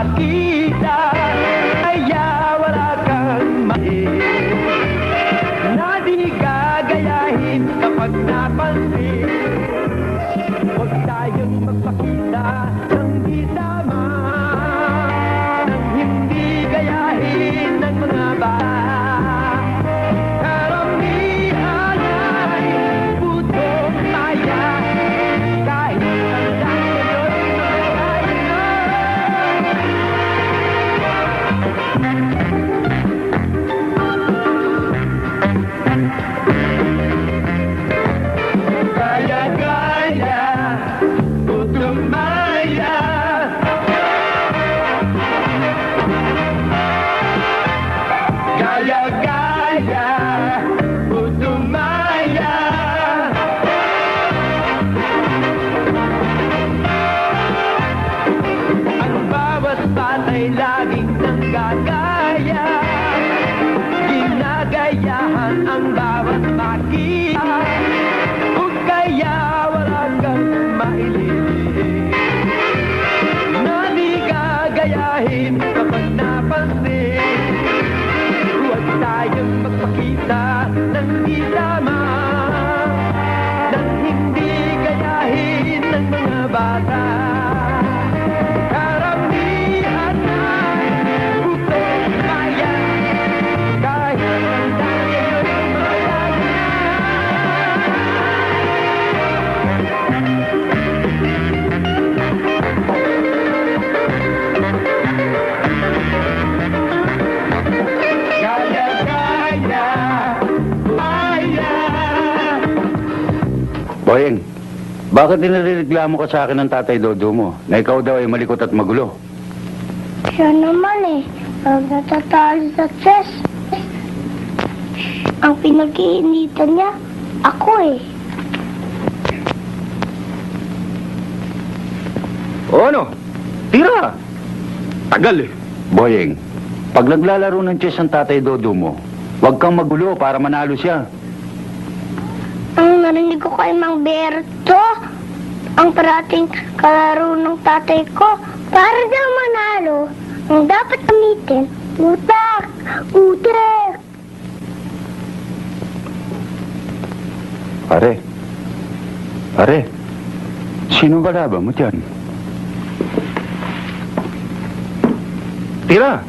makita, kaya wala kang maiin na di gagayahin kapag napansin. Huwag tayong magpakita ng di tama, nang hindi gayahin ng mga bata. Karamihan ay putong maya, kahit hanggang ngayon matagal na. Gaya-gaya, putong maya. Gaya-gaya, putong maya. Ang bawat batay laging nanggagaya, ginagayahan ang bawat makita, o kaya wala kang maililihim na di gagayahin kapag napansin. Huwag tayong magpakita ng di tama, nang hindi gayahin ng mga bata. Karamihan ay putong maya, kahit hanggang ngayon matagal na. Gaya-gaya, maya. Boyeng, bakit nirereklamo ka sa akin ng tatay Dodo mo na ikaw daw ay malikot at magulo? Siya naman eh, pag natatalo sa chess, ang pinag-iinitan niya, ako eh. O ano? Tira! Tagal eh. Boyeng, pag naglalaro ng chess ang tatay Dodo mo, huwag kang magulo para manalo siya. Ang narinig ko kay Mang Berto, ang parating kalaro ng tatay ko, para daw manalo, ang dapat gamitin, utak, utek. Pare, sino kalaban mo dyan? Tira!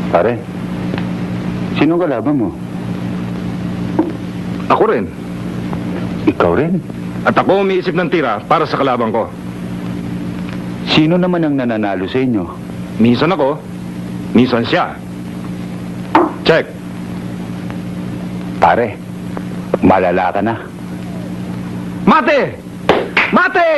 Pare, sino kalaban mo? Ako rin. Ikaw rin? At ako umiisip ng tira para sa kalaban ko. Sino naman ang nananalo sa inyo? Minsan ako, minsan siya. Check. Pare, malala ka na. Mate! Mate!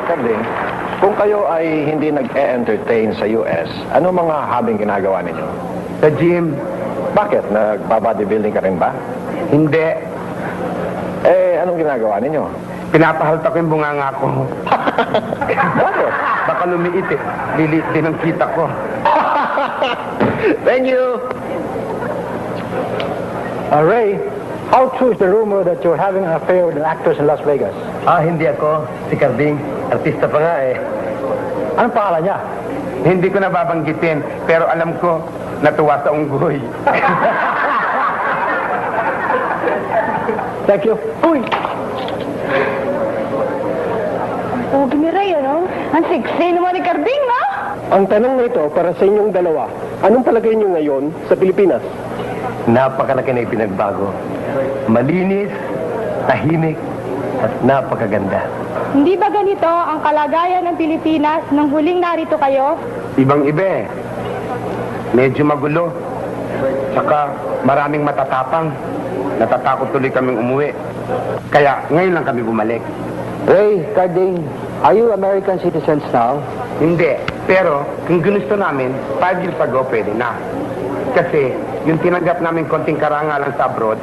Carding, kung kayo ay hindi nag-e-entertain sa US, ano mga habing ginagawa ninyo? Sa gym, Bakit? Nagba-bodybuilding ka rin ba? hindi. Eh, anong ginagawa ninyo? Pinapahalta ko yung bunganga ko. Bakit? Baka lumiit eh. Lilit din ang kita ko. Thank you! Ray, how true is the rumor that you're having an affair with an actress in Las Vegas? Hindi ako. Si Carding. Artista pa nga eh. Anong pangalan niya? Hindi ko nababanggitin, pero alam ko, natuwa sa unggoy. Thank you. Uy! Oh, Ray, ano? Ang sexy naman ni Carding, no? Ang tanong na ito para sa inyong dalawa, anong palagay niyo ngayon sa Pilipinas? Napakalaki na ipinagbago. Malinis, tahimik, at napakaganda. Hindi ba ganito ang kalagayan ng Pilipinas nang huling narito kayo? Ibang-iba eh. Medyo magulo. Saka maraming matatapang. Natatakot tuloy kaming umuwi. Kaya ngayon lang kami bumalik. Ray, Carding, are you American citizens now? Hindi. Pero kung ginusto namin, 5 years ago pwede na. Kasi yung tinanggap namin konting karangalan sa abroad,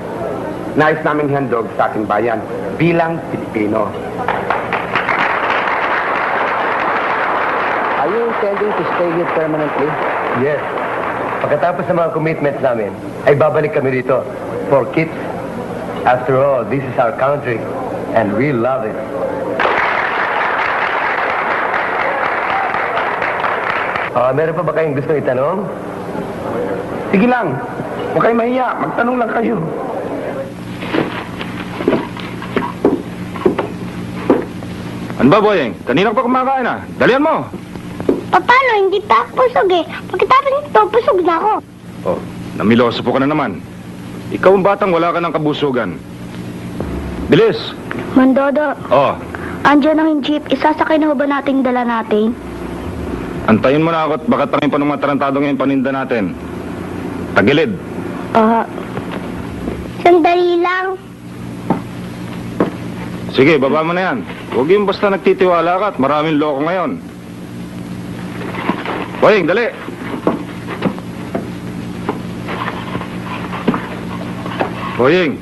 nais namin handog sa ating bayan bilang Pilipino. Are you intending to stay here permanently? Yes. Pagkatapos ng mga commitments namin, ay babalik kami rito for keeps. After all, this is our country, and we love it. Meron pa ba kayong gusto itanong? Sige lang. Huwag kayo mahiya. Magtanong lang kayo. Ano ba, Boyeng? Kanina ka pa kumakain ah. Dalian mo. Paano? Hindi pa ako busog eh. Pagkatapos nito, busog na ako. Oh, namiloso po ka na naman. Ikaw ang batang wala ka ng kabusugan. Bilis. Mandodo, Oh, andyan ang jeep. Isasakay na ho ba nating dala natin? antayin mo na ako at baka tangin pa ng mga tarantado ngayon paninda natin. Tagilid. Sandali lang. Sige, baba mo na yan. Huwag yung basta nagtitiwala ka at maraming loko ngayon. Boyeng, dali. Boyeng.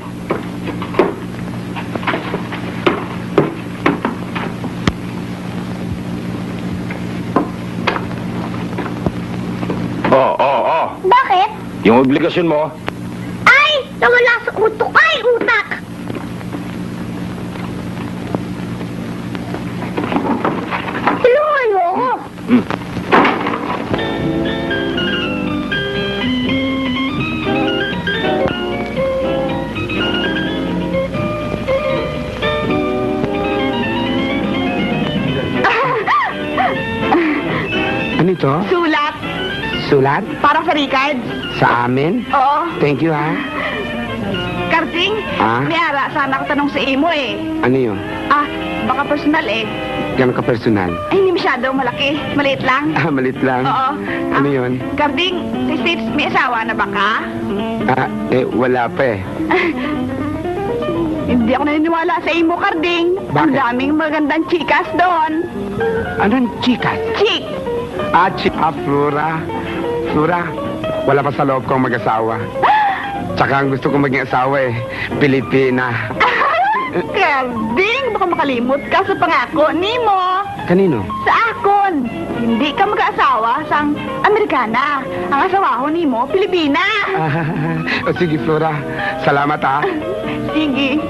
Oh. Bakit? Yung obligasyon mo, Ay! Nawala sa utok. Ay, utak! Tulungan mo ako. Ano ito? Sulat. Sulat? Para sa Ricard. Sa amin? Oo. Thank you, ha? Carding, Ah? may ara sana ako tanong sa imo eh. Ano yun? Baka personal eh. Gano'n ka personal? Ay, hindi masyado malaki. Maliit lang. Malit lang. Oo. Ano yun? Carding, sa States, may asawa na ba ka? Wala pa eh. Hindi ako naniniwala sa imo, Carding. Ang Bakit? daming magandang chikas doon. Anong chika? Chick! Flora. Flora, wala pa sa loob kong mag-asawa. Tsaka ang gusto kong maging asawa eh, Pilipina. Carding, baka makalimot ka sa pangako ni mo. Kanino? Sa akon. Hindi ka mag-asawa sa Amerikana. Ang asawa ko ni mo, Pilipina. O sige, Flora. Salamat, ha? Sige.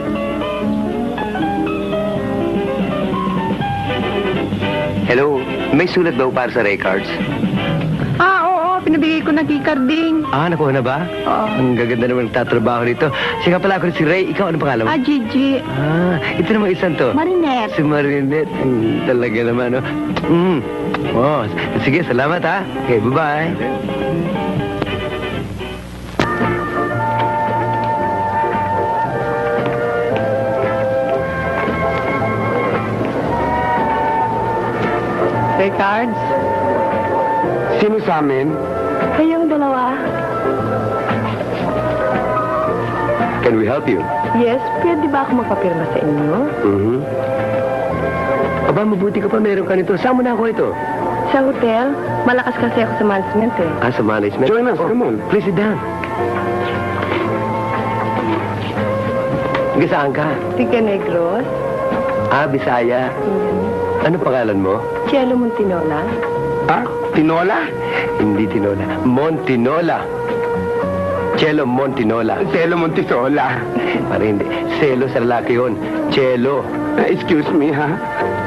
Hello, may sulat daw para sa records. Oo, pinabigay ko na kay Carding. Nakuha na ba? Oo. Ang gaganda naman nagtatrabaho nito. Siya pala ako si Ray. Ikaw, ano pangalan mo? Gigi. Ito naman isang to. Marinette. Si Marinette. Talaga naman, no? Oh, sige, salamat, ha? Okay, bye-bye. Records? Sino sa amin? Kayong dalawa. Can we help you? Yes, pwede ba ako magpapirma sa inyo? Aba, mabuti ka pa meron ka nito. Saan mo na ako ito? Sa hotel, malakas kasi ako sa management eh. Sa management. Join us, come on. Please sit down. Saan ka? Tika Negros, Bisaya. Ano pangalan mo? Cielo Montinola. Tinola? Hindi Tinola. Montinola. Cielo Montinola. Telo Montisola. Para hindi. Selo sa lalaki yun. Cielo. Excuse me, ha?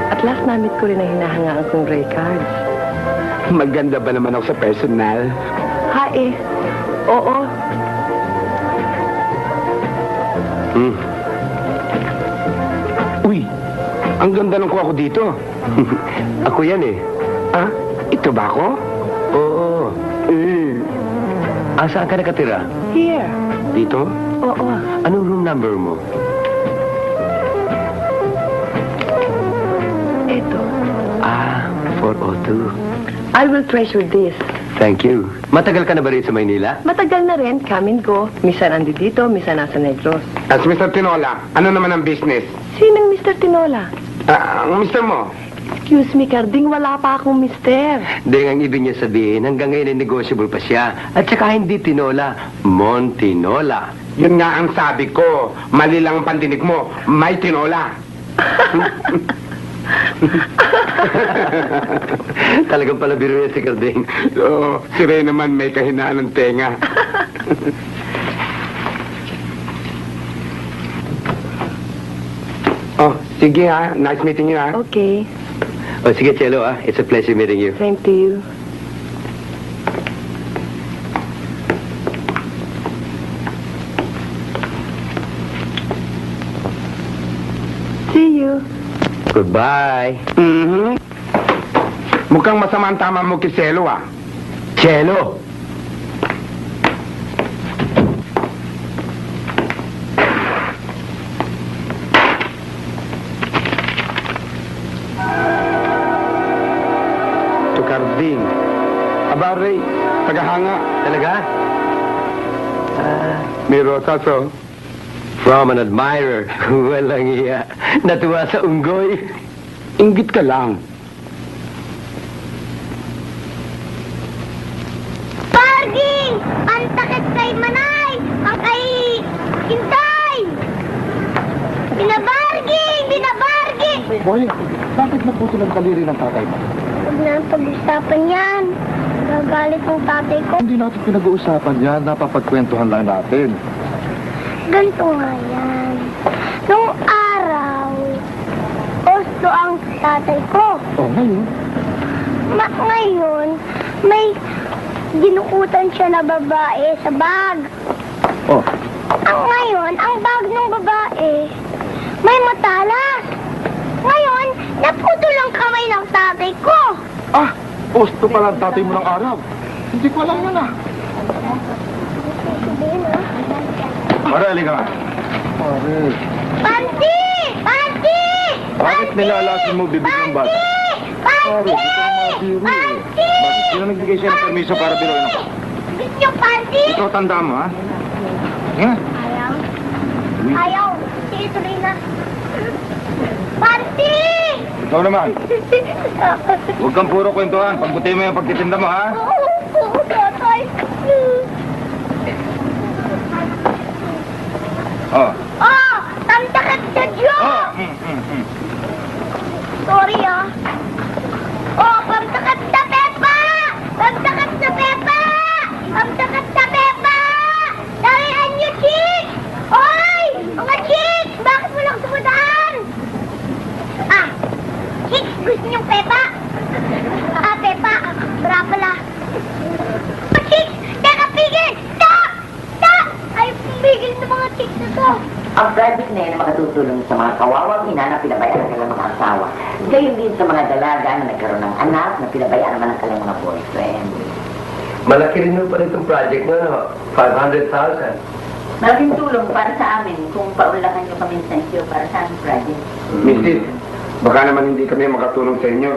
At last namit ko rin ang hinahangaan kong records. Maganda ba naman ako sa personal? Ha eh. Oo. Uy, ang ganda ng kuha ko dito. Ako yan eh. Ah, ito ba ako? Oo. Saan ka nakatira? Here. Dito? Oo. Anong room number mo? Ito. 402. I will treasure this. Thank you. Matagal ka na ba rin sa Maynila? Matagal na rin, come and go. Misa nandi dito, misa nasa Negros. As Mr. Tinola, ano naman ang business? Sinang Mr. Tinola? Ang mister mo? Excuse me, Carding, wala pa akong mister. Hindi, ang ibig niya sabihin, hanggang ngayon ay negotiable pa siya. At saka hindi Tinola, Montinola. Yun nga ang sabi ko. Mali lang ang pandinig mo. May tinola. Talagang pala biro niya si Carding. Oo, si Ray naman may kahinaan ng tenga. Oh, sige ha. Nice meeting you ha. Okay, O sige, Chelo, it's a pleasure meeting you. same to you. See you. Goodbye. Mukhang masama ang tama mo, Kiselo ah. Chelo! Tukarding. Aba, Ray. Tagahanga. Talaga? May rosas oh. From an admirer. Walang iya. Natuwa sa unggoy. Inggit ka lang. Barging! Ang takit kay Manay! Ang kay Hintay! Binabarging! Binabarging! Boy, bakit naputol ang kaliri ng tatay mo? Huwag na ang pag-usapan yan. Gagalit ng tatay ko. Hindi natin pinag-uusapan yan, napapagkwentuhan lang natin. Ganito nga yan. Nung araw, gusto ang tatay ko. Oh, ngayon? Ngayon, may ginukutan siya na babae sa bag. Oh, Ngayon, ang bag ng babae, may matalas. Ngayon, naputol ang kamay ng tatay ko. posto pala ang tatay mo ng araw. Hindi ko alam yun Pare, halika nga. Pare. Panty! Panty! Bakit nilalasin mo bibig ng bata? Panty! Biro. Panty! Bakit? Sino nagbigay siya ng permiso para biruin ako? Gusto niyo panty? Ikaw tanda mo, ha? Yan. Ayaw. Ayaw. Sige, tuloy na. Panty! Ikaw naman. Huwag kang puro kwentuhan. Pagbuti mo yung pagtitinda mo, ha? Oo, tatay. Oh. Oh, tamtakat sa Diyo! Oh. Sorry, ah. Oh, pamtakat sa Pepa! Pamtakat sa Pepa! Pamtakat sa Pepa! Dalihan niyo, chicks! Hoy! Mga chicks! Bakit mo lang sumundan? Chicks, gusto niyong Pepa? Pepa. Bra pala. Chicks! Teka, pigil! Stop! Stop! Ayaw pumigil sa mga chicks na to. Ang private na yan makatutulong sa mga kawawang ina na pinabayaan ng kanilang mga asawa. Gayon din sa mga dalaga na nagkaroon ng anak na pinabayaan naman ng kanilang mga boyfriend. Malaki rin mo pa itong project mo, no? 500,000. Malaking tulong para sa amin kung paunlakan nyo kami sa inyo para sa aming project. Mrs., baka naman hindi kami makatulong sa inyo.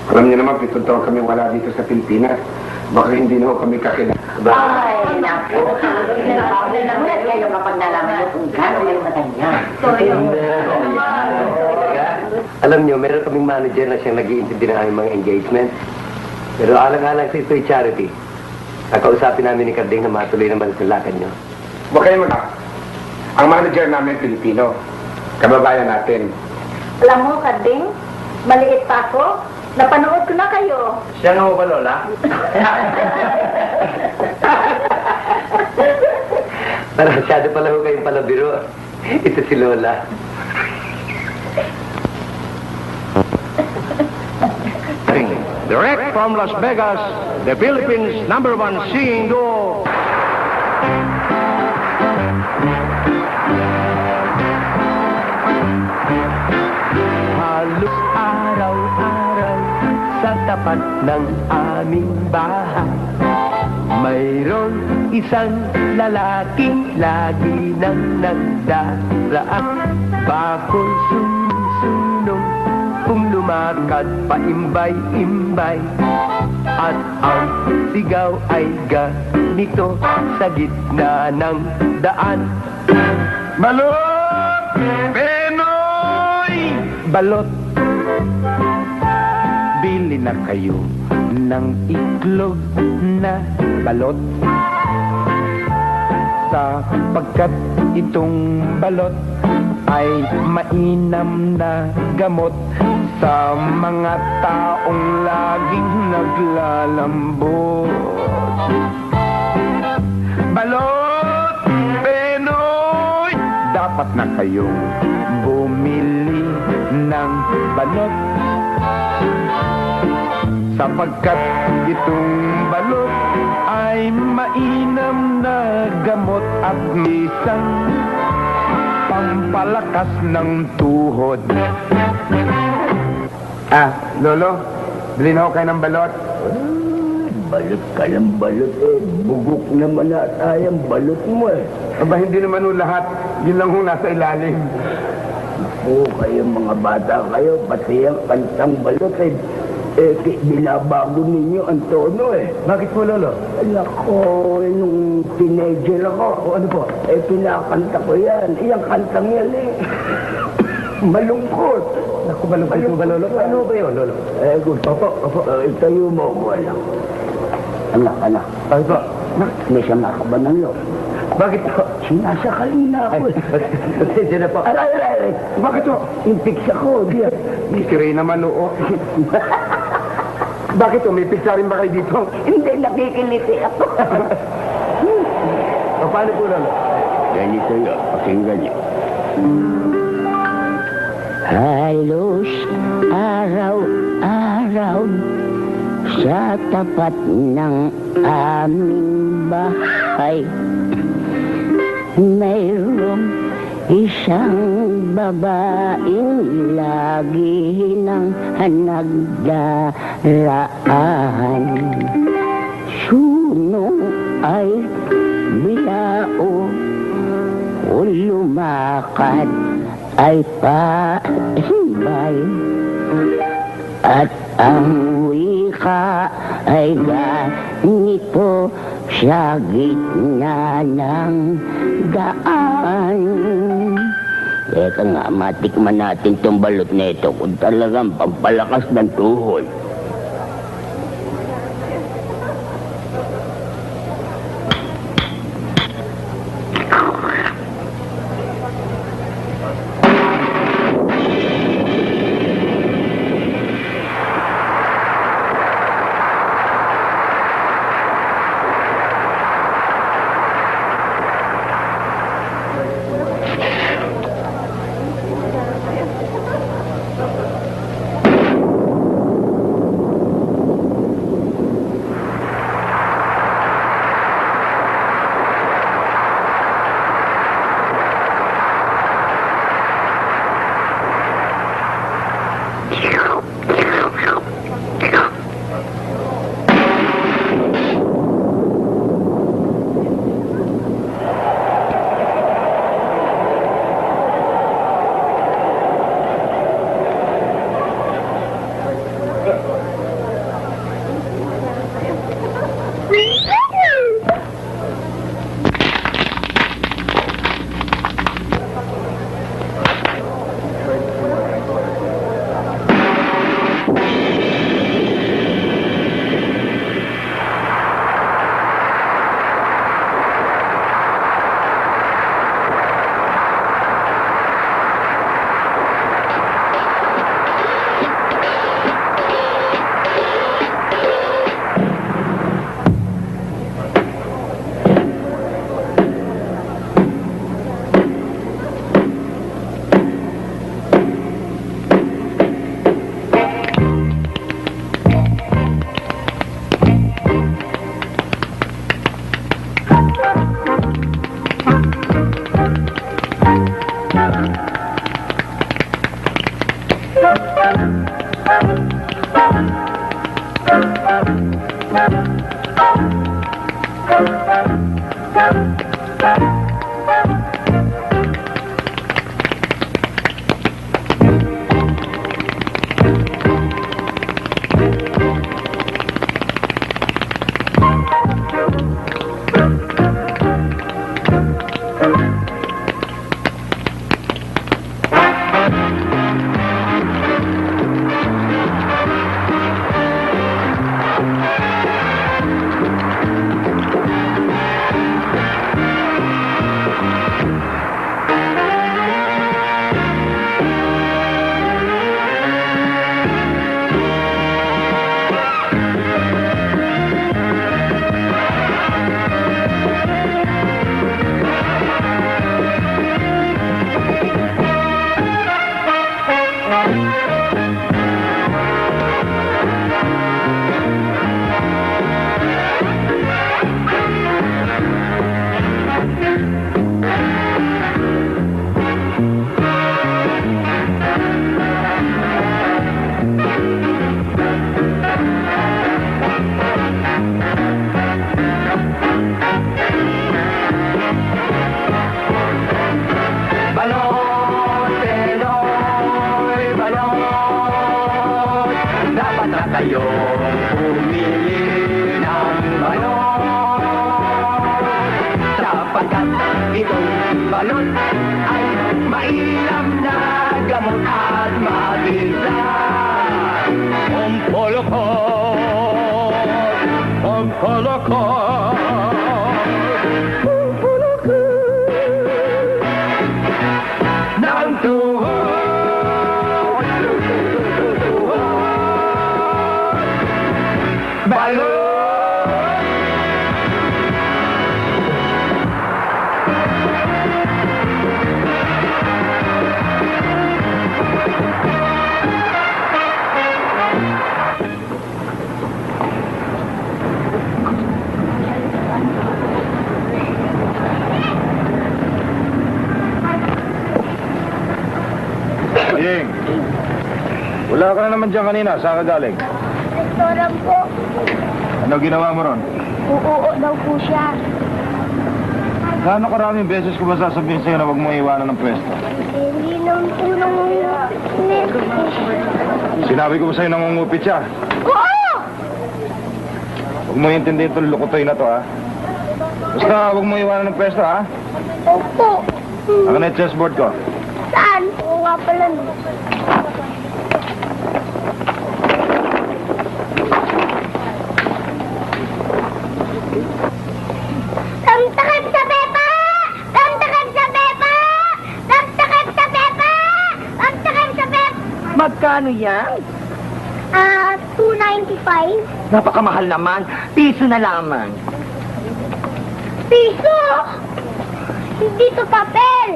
Alam niyo naman, 7 taon kami wala dito sa Pilipinas. Baka hindi na ho kami kakilala. Ay, naku. Nakakawala lang ulit kayo kapag nalaman nyo kung gano'n kayo matanya. Alam nyo, meron kaming manager na siyang nag-iintindi ng aming mga engagement. Pero alang-alang sa ito'y charity. Nakausapin namin ni Carding na matuloy naman sa lakad nyo. Huwag kayo ang manager namin Pilipino. Kababayan natin. Alam mo, Carding, maliit pa ako. Napanood ko na kayo. Siya nga mo ba, Lola? Parang masyado pala ho kayong palabiro. Ito si Lola. Direct from Las Vegas, the Philippines' #1 singing duo. Halos araw-araw sa tapat ng aming bahay, mayroon isang lalaking lagi nang nagdaraan. Bakol sunong kung lumakad paimbay-imbay, at ang sigaw ay ganito sa gitna ng daan. Balot! Penoy! Balot! Bili na kayo ng itlog na balot, sapagkat itong balot ay mainam na gamot sa mga taong laging naglalambot. Balot! Penoy! Dapat na kayong bumili ng balot, sapagkat itong balot ay mainam na gamot at isang pampalakas ng tuhod. Lolo, bilhin ako kayo ng balot. Balot ka ng balot eh. Bugok naman ata yung balot mo eh. Aba, hindi naman ho lahat. Yun lang ho nasa ilalim. Oo, kayo mga bata kayo, pati ang kantang balot eh. Binabago ninyo ang tono eh. Bakit po, Lolo? Nako, nung teenager ako. O ano po? Pinakanta ko yan. Iyang kantang yan eh. Malungkot. Naku, malungkot po ba, Lolo? Ano ba yun, Lolo? Good. Opo. Itayo mo ko anak. Anak. Bakit po? May sama ka ba ng loob? Bakit po? Sinasakal na ako eh. Pasensya na po. Aray. Bakit po? Impix ako. Si Ray naman, oo. Bakit po? May pizza rin ba kayo dito? Hindi, nakikiliti ako. O, paano po, Lolo? Ganito yun. Pakinggan niyo. Halos araw-araw sa tapat ng aming bahay, mayroong isang babaeng lagi nang nagdaraan. Sunong ay bilao o lumakad ay paimbay, at ang wika ay ganito sa gitna ng daan. Teka nga, matikman natin tong balot nito kung talagang pampalakas ng tuhod. Ying, wala ka na naman dyan kanina. Saan ka galing? Restaurant po. Ano ginawa mo ron? Oo daw po siya. Gaano karaming beses ko ba sasabihin sa'yo na huwag mo iwanan ng pwesto? Hindi naman po nangungupit. Sinabi ko ba sa'yo nangungupit siya? Oo! Huwag mo intindihin itong lukutoy na to, ha? Basta huwag mo iwanan ng pwesto, ha? Opo. Ako na yung chessboard ko. Saan? Oo nga pala. Tamtakip sa pepa! Tamtakip sa pepa! Tamtakip sa pepa! Tamtakip sa pepa! Magkano yan? 2.95. Napakamahal naman. Piso na lamang. Piso! Hindi to papel!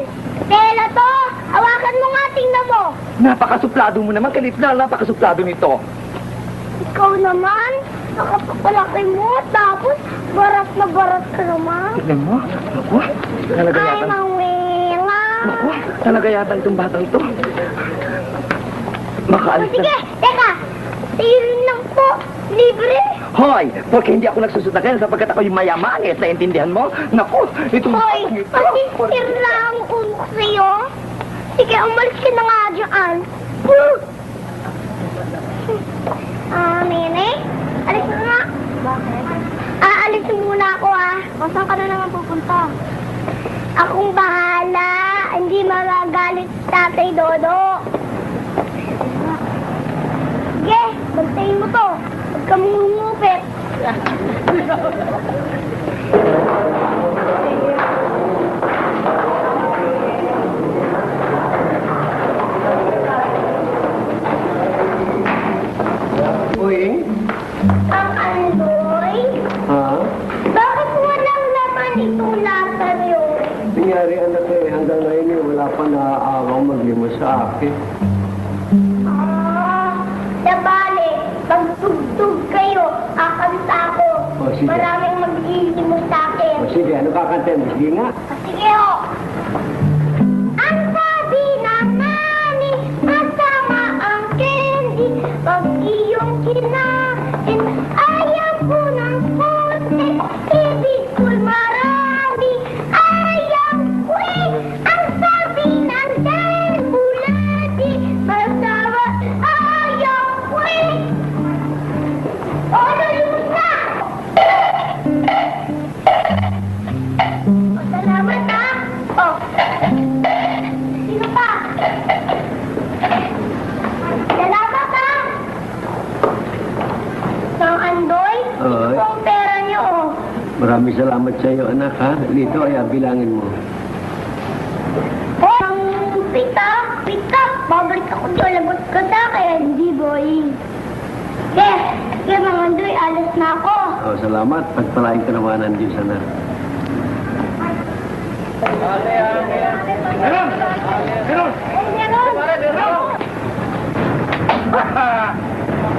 Tela to! Hawakan mo nga, tingnan mo! Napakasuplado mo naman, Kalipna. Napakasuplado nito. Ikaw naman, nakapapalaki mo, tapos barat na barat ka naman. Tignan mo. Naku, talaga Ay, yata. mawela. Naku, talaga yata itong batang ito. Makaalis na. Sige, teka! Tirin lang po, libre. Hoy, porque hindi ako nagsusot na ganyan sapagkat ako yung mayamangit. Naintindihan mo? Naku, itong Hoy, batang ito. pasisir lang ko sa'yo. Sige, umalis ka na nga dyan. Nene, alis na nga. Bakit? Aalis muna ako, Saan ka na naman pupunta? Akong bahala. Hindi magagalit si Tatay Dodo. Sige, bantayin mo to. Huwag ka mungupit. Uy, Ang Andoy? ha? Bakit walang laman itong lasa niyo? Nangyari anak eh, hanggang ngayon eh, wala pa naaawang maglimos sa akin. Nabali, pag tugtog kayo, akanta ako. O, sige. Maraming mag-iisimos sa akin. O sige, ano kakanta mo? Sige nga. Sige ho. Ang sabi ng nani, masama ang candy. Pag iyong kinain, ayaw ko na Ito ang pera niyo, oh. Maraming salamat sa iyo, anak, ha? Dito, ay bilangin mo. Oh, ang pita, babalik ako doon, lagot ka sa akin, hindi, boy. Yes, kaya mga Andoy, alas na ako. Oh, salamat. Pagpalain ka naman ng Diyos, anak.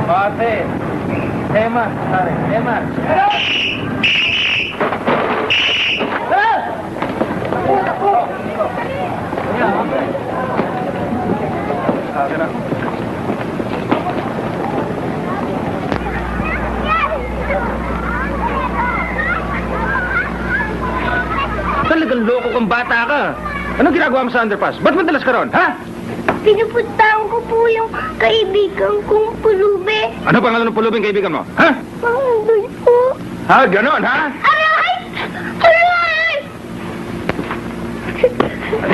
Pate. Emma. Emma. Talagang loko kang bata ka. Anong ginagawa mo sa underpass? Ba't madalas ka ron, ha? Pinupuntahan ko po yung kaibigan kong pulube. Ano pangalan ng pulubing kaibigan mo, ha? Mga Andoy po. Ha, ganon, ha? Aray! Aray!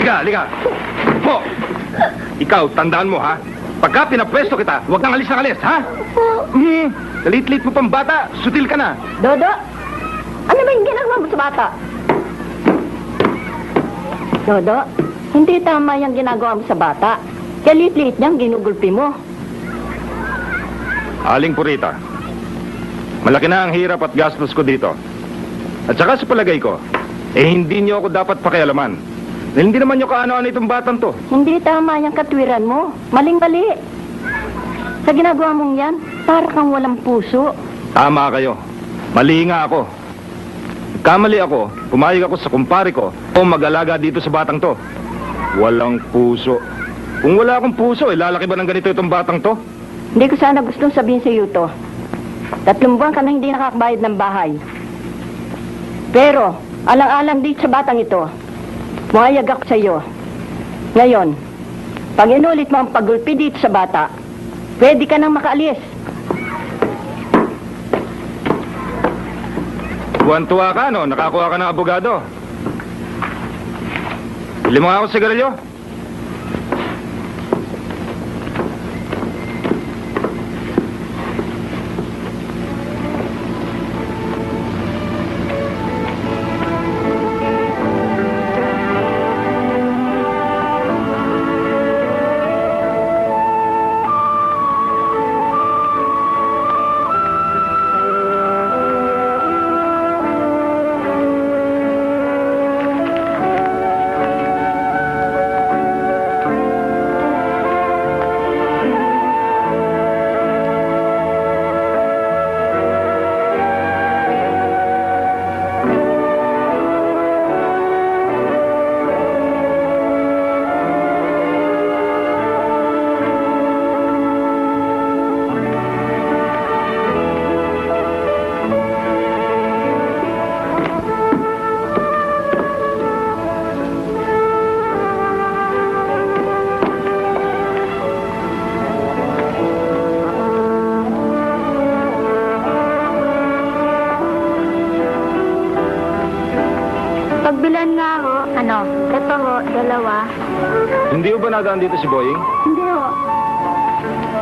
Halika. Po! Ikaw, tandaan mo, ha? Pagka pinapwesto kita, huwag kang alis ng alis, ha? Po. Kalit-lit mo pang bata, sutil ka na. Dodo, ano ba yung ginagawa mo sa bata? Dodo, hindi tama yung ginagawa mo sa bata. Kalit-liit niyang ginugulpi mo. Aling Purita, malaki na ang hirap at gastos ko dito. At saka sa palagay ko, hindi niyo ako dapat pakialaman. Dahil hindi naman niyo kaano-ano itong batang to. Hindi tama yung katwiran mo. Maling-mali. Sa ginagawa mong yan, para kang walang puso. Tama kayo. Mali nga ako. Kamali ako, pumayag ako sa kumpare ko o mag-alaga dito sa batang to. Walang puso. Kung wala akong puso, lalaki ba ng ganito itong batang to? Hindi ko sana gustong sabihin sa iyo to. 3 buwan ka na hindi nakakabayad ng bahay. Pero, alang-alang dito sa batang ito, mayag ako sa iyo. Ngayon, pag inulit mo ang paggulpi dito sa bata, pwede ka nang makaalis. Tuwan-tuwa ka, no? Nakakuha ka ng abogado. Bili mo nga ako sigarilyo. Pagbilan nga ho. Ano? Ito ho, 2. Hindi mo ba nadaan dito si Boying? Hindi ho.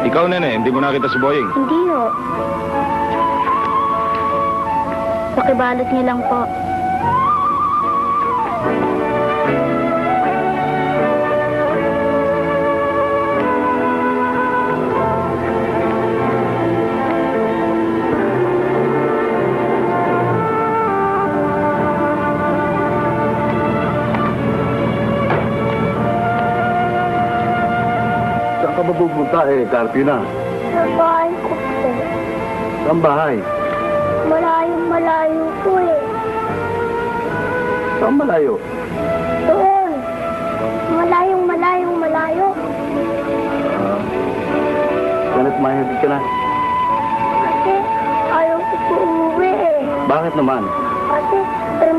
Ikaw, nene, hindi mo nakita si Boying. Hindi ho. Pakibalot niyo lang po. Saan ka mapupunta Carpio na? Sa bahay ko po. Saan bahay? Malayo po eh. Saan malayo? Doon. Malayo. Ganit mahirap ka na. Kasi ayaw ko po umuwi eh. Bakit naman? Kasi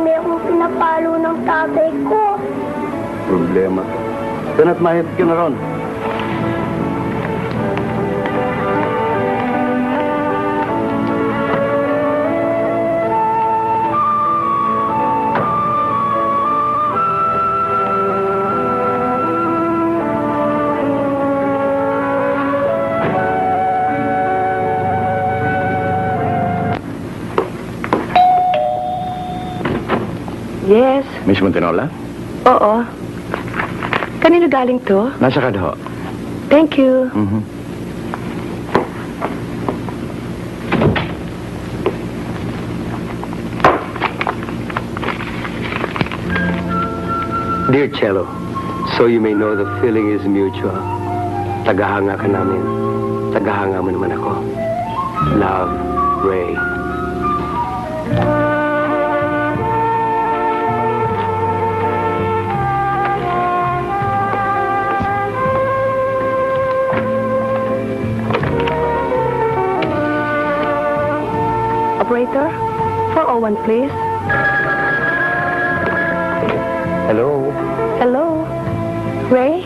may akong pinapalo ng tatay ko. Problema. Ganit mahirap ka na ron. Yes. Miss Montenola? Oo. Kanino galing to? Nasa kad ho. Thank you. Dear Cello, so you may know the feeling is mutual. Tagahanga ka namin. Tagahanga mo naman ako. Love, Ray. Operator, 401, please. Hello? Hello? Ray?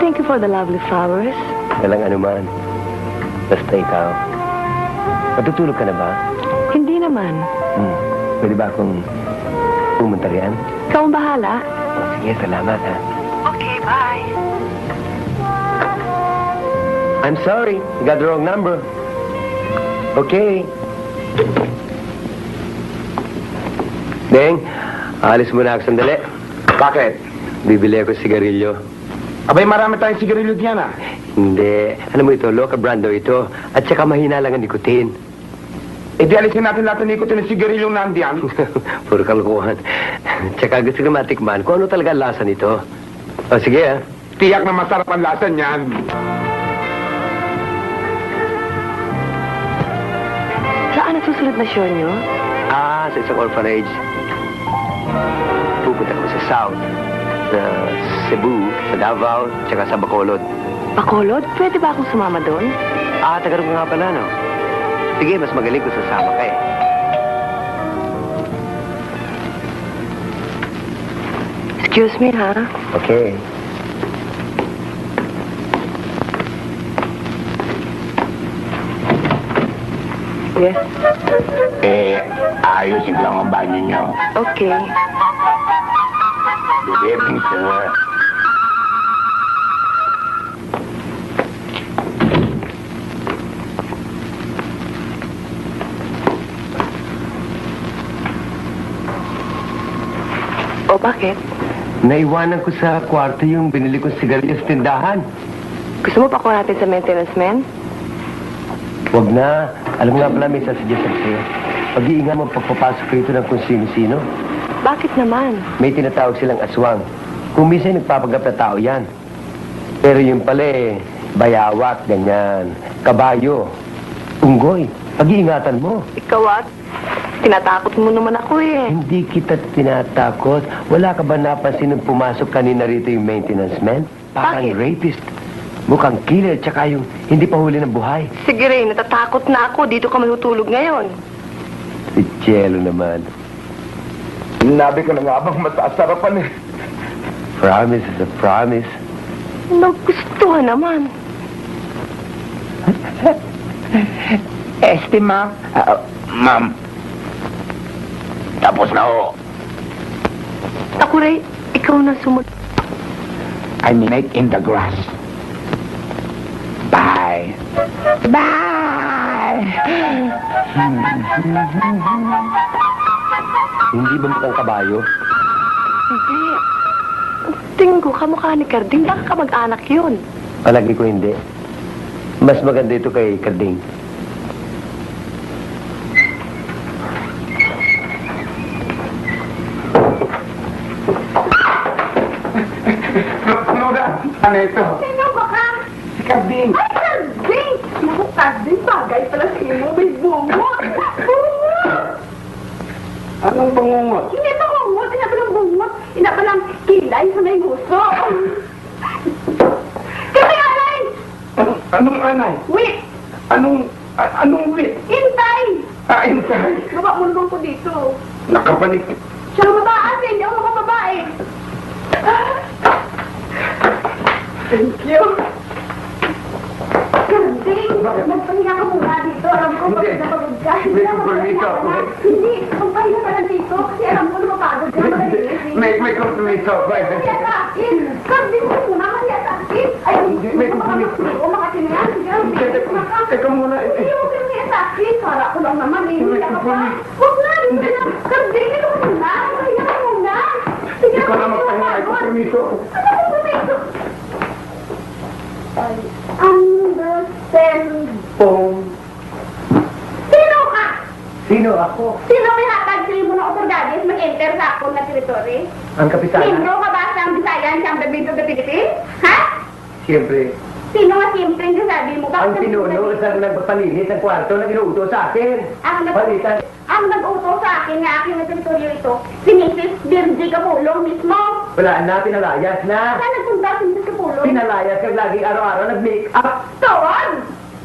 Thank you for the lovely flowers. Walang anuman. Basta ikaw. Matutulog ka na ba? Hindi naman. Pwede ba akong pumunta riyan? Ikaw ang bahala. Sige, salamat ha. Okay, bye. I'm sorry. You got the wrong number. Okay. Deng, alis muna ako sandali. Bakit? Bibili ako sigarilyo. Abay, marami tayong sigarilyo diyan ah. Hindi. Alam mo ito, local brand daw ito. At saka mahina lang ang nikotin. E di alisin natin lahat ng ikutin ng sigarilyong nandiyan. Puro kalokohan. Tsaka gusto ko matikman kung ano talaga ang lasa nito. O sige ah. Tiyak na masarap ang lasa niyan. Saan ang susunod na show nyo? Sa isang orphanage. Pupunta ko sa South. Sa Cebu, sa Davao, tsaka sa Bacolod. Bacolod? Pwede ba akong sumama doon? Tagarong ka nga pala, no? Sige, mas magaling ko sasama ka eh. Excuse me, ha? Okay. Yes. Ayusin lang ang banyo niyo. Okay. Good evening, sir. O, bakit? Naiwanan ko sa kwarto yung binili kong sigarilyo sa tindahan. Gusto mo pa kuha natin sa maintenance man? Huwag na. Alam nga pala, may sasuggest ako sa'yo. Pag-iingat mo pagpapasok rito ng kung sino-sino. Bakit naman? May tinatawag silang aswang. Kung minsan nagpapagap na tao yan. Pero yung pala eh, bayawat, ganyan. Kabayo. Unggoy. Pag-iingatan mo. Ikaw at? Tinatakot mo naman ako eh. Hindi kita tinatakot. Wala ka ba napansin nung pumasok kanina rito yung maintenance man? Parang Bakit? rapist. Mukhang killer, tsaka yung hindi pa huli ng buhay. Sige rin, natatakot na ako. Dito ka matutulog ngayon. Si Cello naman. Sinabi ko na nga bang mataas sarapan eh. Promise is a promise. Nagustuhan naman. Estima. Ma'am. Tapos na ho. Ako rin, ikaw na sumunod. I'm snake in the grass. Bye. Bye! Hindi ba mukhang kabayo? Hindi. Tingin ko, kamukha ni Carding. Baka ka mag-anak yun. Palagi ko hindi. Mas maganda ito kay Karding. Nora, ano ito? Sino ba ka? Si Karding. Ay, Karding! Naku, Karding, bagay pala sa imo. May bungot. Anong bangungot? Hindi ba bungot? Inabalang bungot. Inabalang kilay sa may gusto. Kasi alay! Anong anay? Wait! Anong wit? Hintay! Intay. Baba mo naman ko dito. Nakapanik. Siya ang mabaan eh. Hindi ako makababae. Thank you. Karding, magpahinga ka muna dito. Alam ko, Hindi. pagod na pagod ka. May kompromiso ako. Hindi, magpahinga ka lang dito. Kasi alam ko na mapagod ka. May kompromiso. Bye. Kaya ka, Karding mo muna. Kaya ka. Ay, hindi ko makakasino yan. Teka muna. Hindi mo pinigyan sa akin. Para ko lang naman. Hindi ka ba? Huwag na. Hindi na. Karding, ito ko na. Kaya mo na. Ikaw na magpahinga. Ay, kompromiso. Ano ko pumito? I understand. Sino ka? Sino ako? Sino may hatag sa mo na otoridades mag-enter sa akong na teritoryo? Ang kapitana. Membro ka ba sa Bisayan, sa Ambabid of the Philippines? Ha? Siyempre, Sino nga siyempre yung sabi mo? ang pinuno sa nagpapalinis ng kwarto na ginuuto sa akin. Palitan. Ang nag-utos sa akin na aking na teritoryo ito, si Mrs. Virgie Capulong mismo. Wala na, pinalayas na. Saan nagpunta si Mrs. Capulong? Pinalayas kag laging araw-araw nag-make up. Tawag!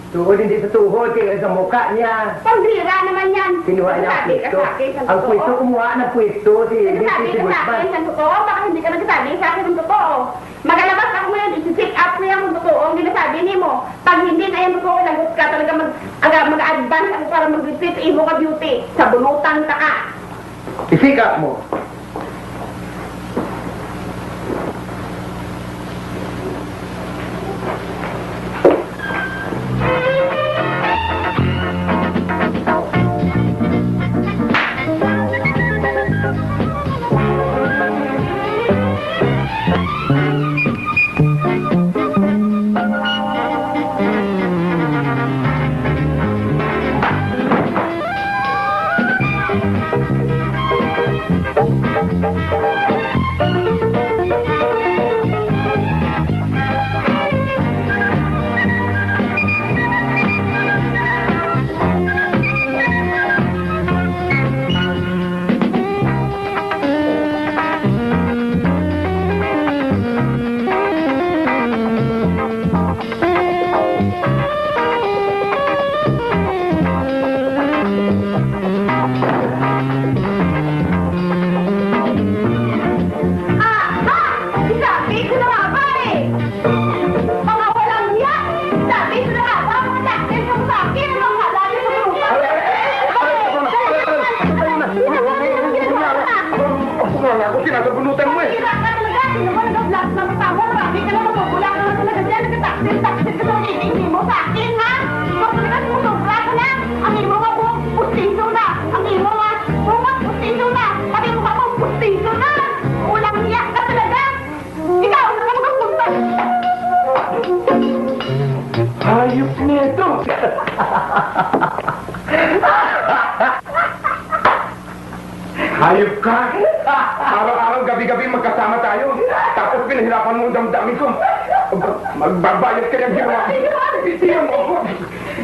Tuhod hindi sa tuhod, kaya sa mukha niya. Pambira naman yan. Kinuha niya ang Nagsabi ka pwesto. sa akin, sa Ang totoo. pwesto, kumuha ng pwesto si Nagsabi Mrs. ka sa Guzman. akin sa totoo, baka hindi ka nagsabi sa akin ng totoo. Magalabas ako ngayon, isi-check up ko yung totoo, ang ginasabi ni mo. Pag hindi na yung totoo, lagot ka talaga mag-advance ako para mag-repeat imo ka beauty. Sa bunutan ka ka. Isikap mo. Isabi ko na nga ba eh! Mga walang yan! Sabi ko na nga ba, mga taksin mo sa akin, ang halalim mo yung Ako sinasabunutan mo eh. Sira ka talaga, sino ba nag-vlog na matawa? Marami ka na mabubula ka na talaga dyan, nagtataksin ka ng hiningi mo sa akin, ha? Ikaw talaga sumusobra ka na! Ang imo nga po, pustiso na! Ang imo nga, pustiso na! Pati mo ka po, pustiso na! Ulang iyak ka talaga! Ikaw, nakakapagpunta! Hayop nito! Hayop ka! Araw-araw, gabi-gabi magkasama tayo. Tapos pinahirapan mo ang damdamin ko. Magbabayad ka ng ginawa. Bitiwan mo ako.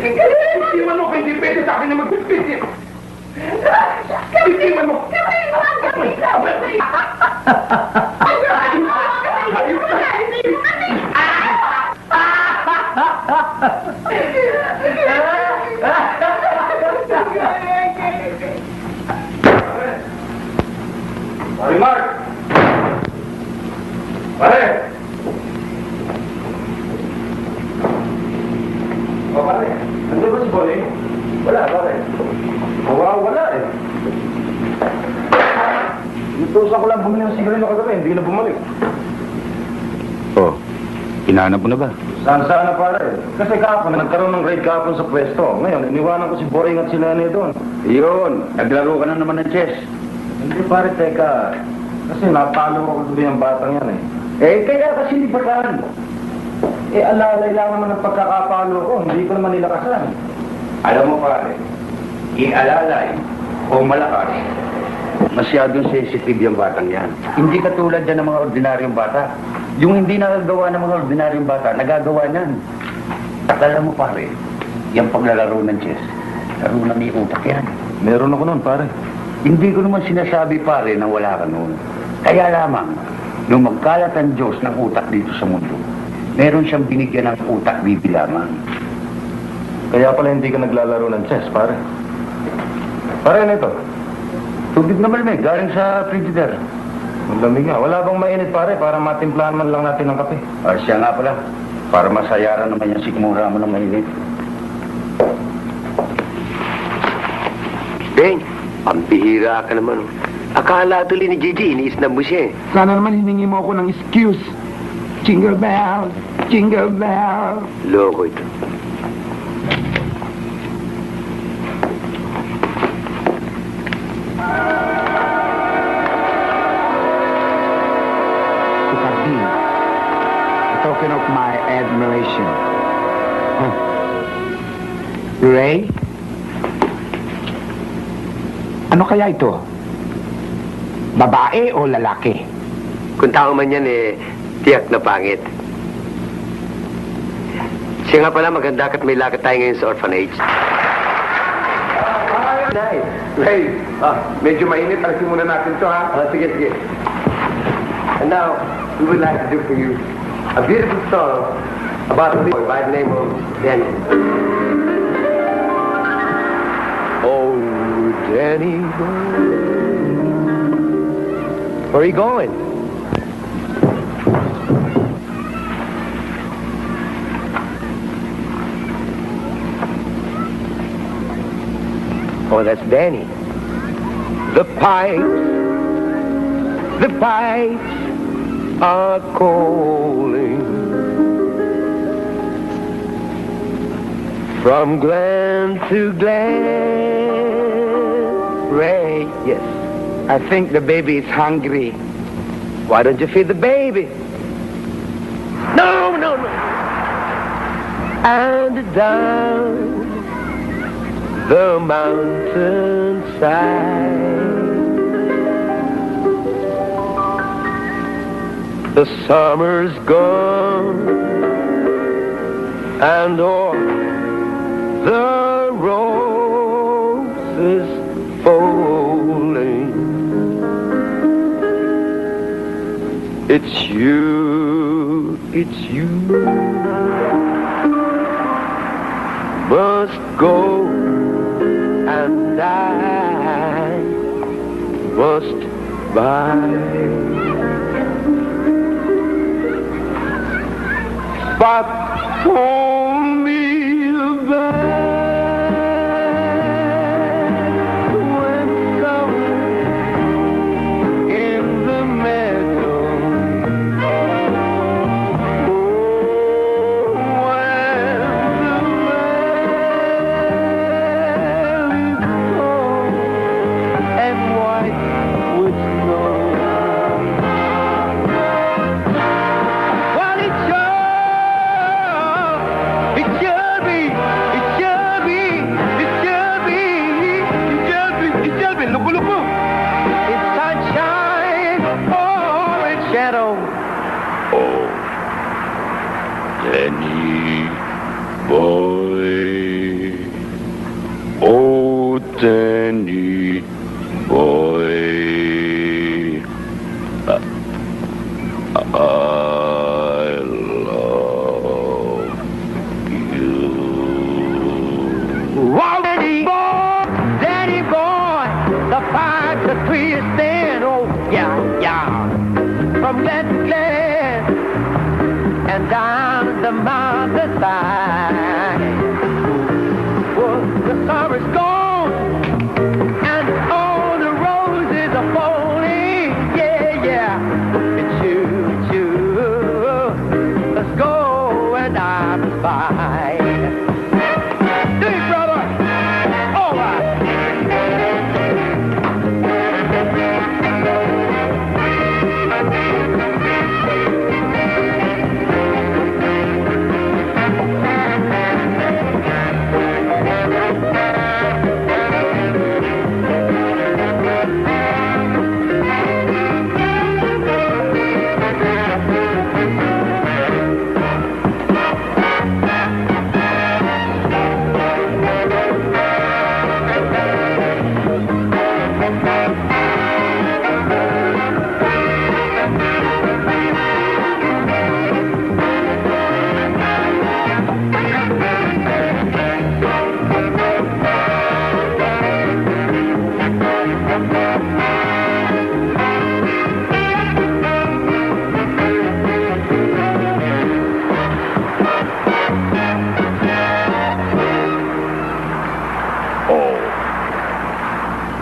Bitiwan mo ako, hindi pwede sa akin na magbibitin. Bitiwan mo. Hayop ka! Pare Mark! Pare! O pare, nandun ba si Bonnie? Wala, pare. Wala eh. Itusan ko lang bumili ng sigarilyo kagabi, hindi na bumalik. Oh, hinahanap mo na ba? Saan na pare? Kasi kahapon, nagkaroon ng raid kahapon sa pwesto. Ngayon, iniwanan ko si Boring at si Lani doon. Iyon, naglaro ka na naman ng chess. Hindi pare, teka. Kasi napalo ako doon yung batang yan eh. Kaya kasi libakan. Alalay lang naman ang pagkakapalo ko. Hindi ko naman nilakasan. Alam mo pare, ialalay o malakas, masyadong sensitive yung batang yan. Hindi katulad yan ng mga ordinaryong bata. Yung hindi nagagawa ng mga ordinaryong bata, nagagawa niyan. At alam mo pare, yung paglalaro ng chess, laro na may utak yan. Meron ako noon pare. Hindi ko naman sinasabi pare na wala ka noon. Kaya lamang, nung magkalat ang Diyos ng utak dito sa mundo, meron siyang binigyan ng utak bibilaman. Kaya pala hindi ka naglalaro ng chess pare. Pare, ano ito? Tubig na malamig, galing sa frigider. Ang lamig nga. Wala bang mainit pare para matimplahan man lang natin ng kape? Siya nga pala, para masayaran naman yung sikmura mo ng mainit. Beng, pampihira ka naman. Akala tuloy ni Gigi, iniisnab mo siya eh. Sana naman hiningi mo ako ng excuse. Jingle bells, Jingle bell. Loko ito. Kitabi, a token of my admiration. Ray? Ano kaya ito? Babae o lalaki? Kung tao man yan, tiyak na pangit. Siya nga pala, maganda at may lakad tayo ngayon sa orphanage. Ray, medyo mainit. Alisin muna natin to, ha? Sige, sige. And now, we would like to do for you a beautiful song about a boy by the name of Danny. Oh, Danny boy. Where are you going? Oh, that's Danny. The pipes are calling from glen to glen. Ray, Yes. I think the baby is hungry. Why don't you feed the baby? No, no, no. And down the mountainside, the summer's gone, and all the roses falling. It's you must go, and I must buy. But only the best when somewhere in the meadow. Danny boy, oh Danny boy, I love you. Whoa, Danny boy, the pipes are twisting, oh yeah, yeah, from glen to glen and down the mountainside. Well, the summer's gone, and all the roses are falling. Yeah, yeah, it's you. Let's go and I'm fine. Do it, brother. All right.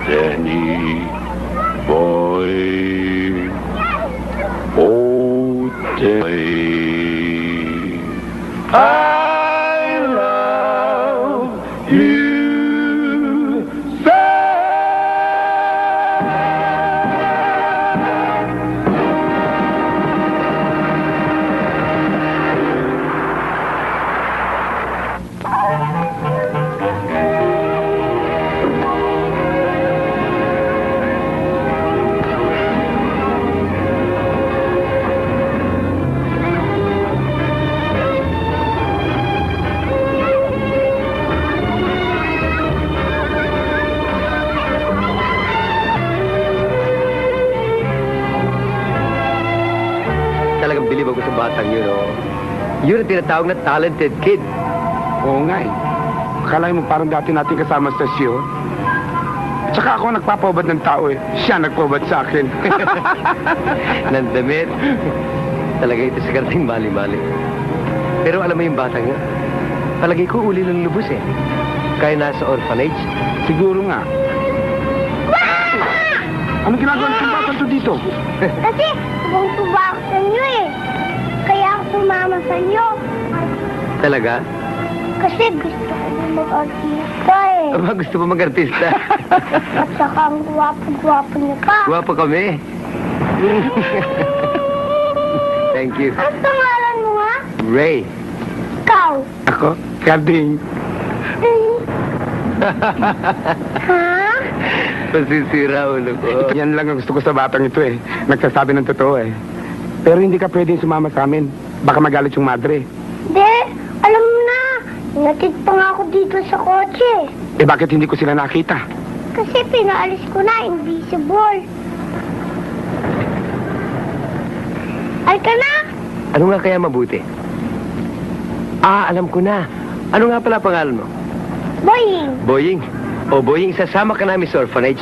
Danny boy, oh Danny. nabilib ako sa batang yun, oh. Yun ang tinatawag na talented kid. Oo nga eh. Akala mo parang dati natin kasama sa show. Tsaka ako nagpapabad ng tao eh. Siya nagpabad sa akin. Nandamit. Talaga ito sa karating mali-mali. Pero alam mo yung batang yun? Palagay ko uli ng lubos eh. Kaya nasa orphanage. Siguro nga. Ano ginagawa ng batang to dito? Kasi, tuba ako sa inyo eh. Kaya ako sumama sa inyo. Talaga? Kasi gusto ko din mag-artista eh. Aba, gusto mo mag-artista? At saka ang gwapo-gwapo niyo pa. Guwapo kami. Thank you. Ang pangalan mo nga? Ray. Ikaw. Ako? Karding. Ha? Pasisira ulo ko. Yan lang ang gusto ko sa batang ito eh. Nagsasabi ng totoo eh. Pero hindi ka pwedeng sumama sa amin. Baka magalit yung madre. Hindi, alam mo na. Natid pa nga ako dito sa kotse. Eh bakit hindi ko sila nakita? Kasi pinaalis ko na, invisible. Ay ka na? Ano nga kaya mabuti? Alam ko na. Ano nga pala pangalan mo? Boying. Boying. O Boying, sasama ka namin sa orphanage.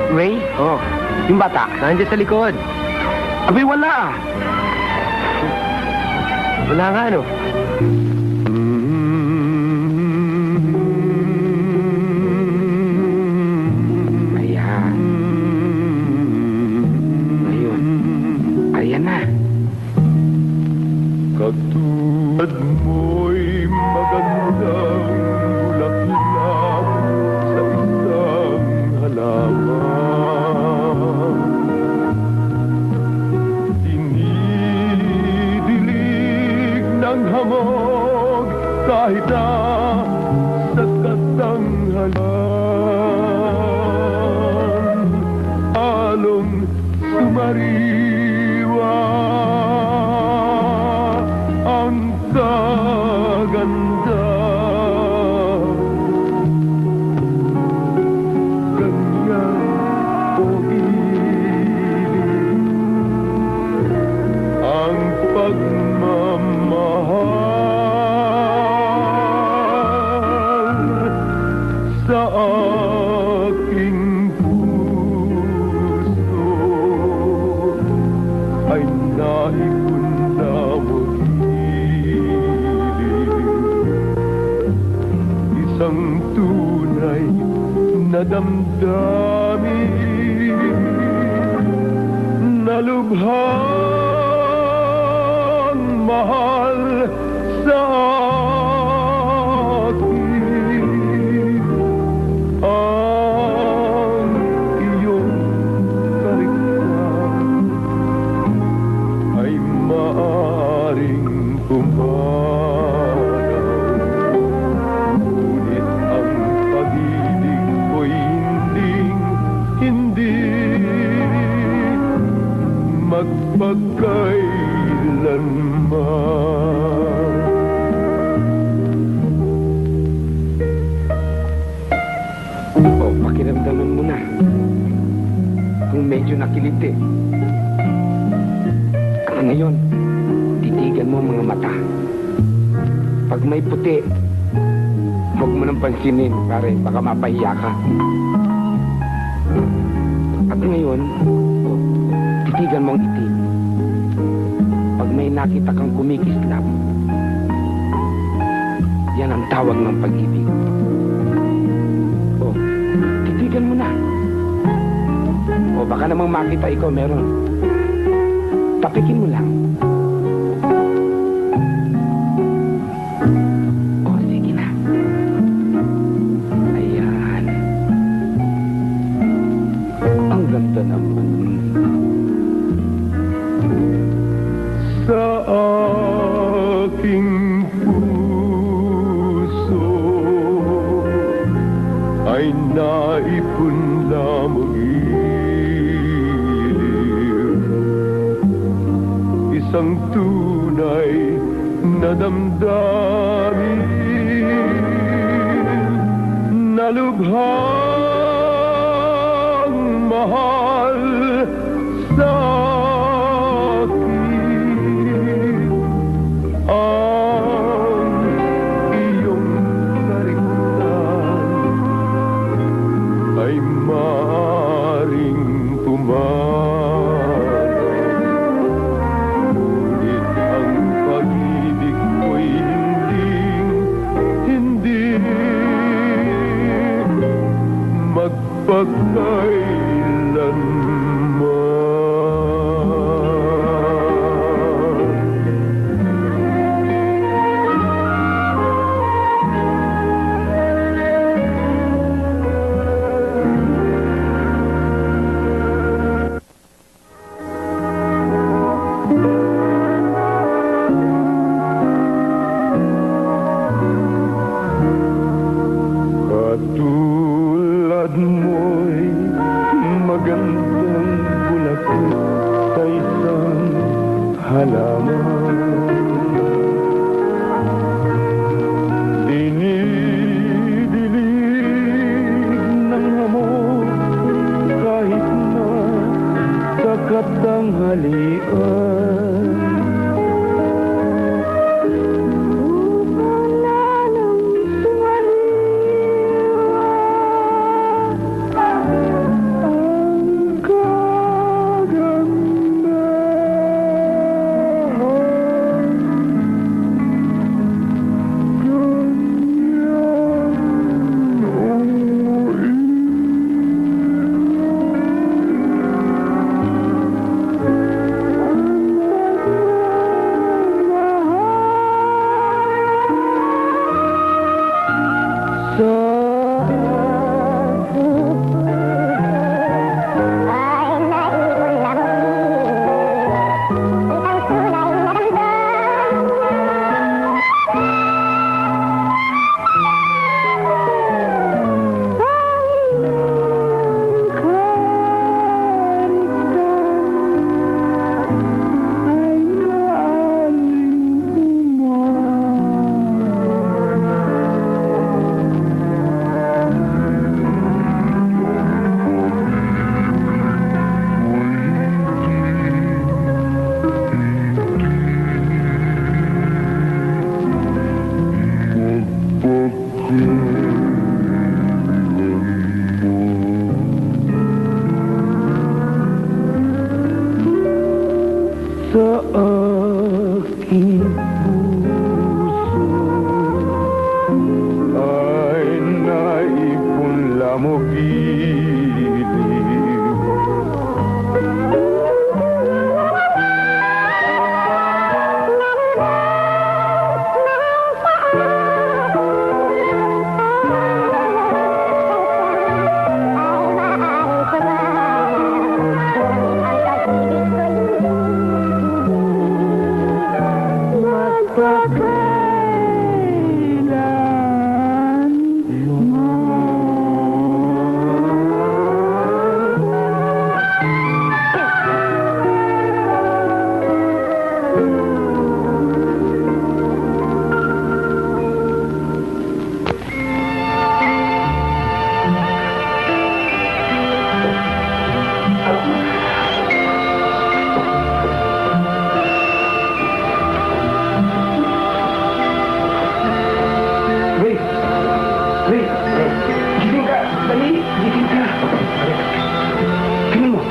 Ray? Oh, yung bata. Nandiyan sa likod. Abay wala ah. Wala nga, ano? Ayan. Ayun. Ayan na. Katulad mo'y magandang ulap-ilap sa isang halaman. Dinidilig ng hamog kahit na sa katanghalan. Along sumariwa ang kaganda. Ganyan o ilig ang pagmamahal sa aking puso ay naipunda mo isang tunay na damdamin na lubhang mahal sa akin ang iyong kariktan ay maaring pumanaw. Ngunit ang pag-ibig ko'y hindi magpagkailanman. Oh, pakiramdaman mo na. Kung medyo nakiliti. Ngayon, titigan mo ang mga mata. Pag may puti, huwag mo nang pansinin, pare, baka mapahiya ka. At ngayon, oh, titigan mo ang itim. Pag may nakita kang kumikislap, yan ang tawag ng pag-ibig. Oh, titigan mo na. O baka namang makita ikaw meron. Tapikin mo lang. O, sige na. Ayan. Ang ganda naman. ay naipon lamang isang tunay na damdamin na lubhang mahal sa akin ang iyong sarikutan ay maaaring pumalag. Ngunit ang pag-ibig ko'y hindi magpakailanman. Katulad mo'y magandang bulaklak sa isang halaman. Dinidilig ng hamog kahit na sa katanghalian. Sa aking puso ay naipon lamang giliw. Gising ka! Dali! Gising ka! Tingnan mo!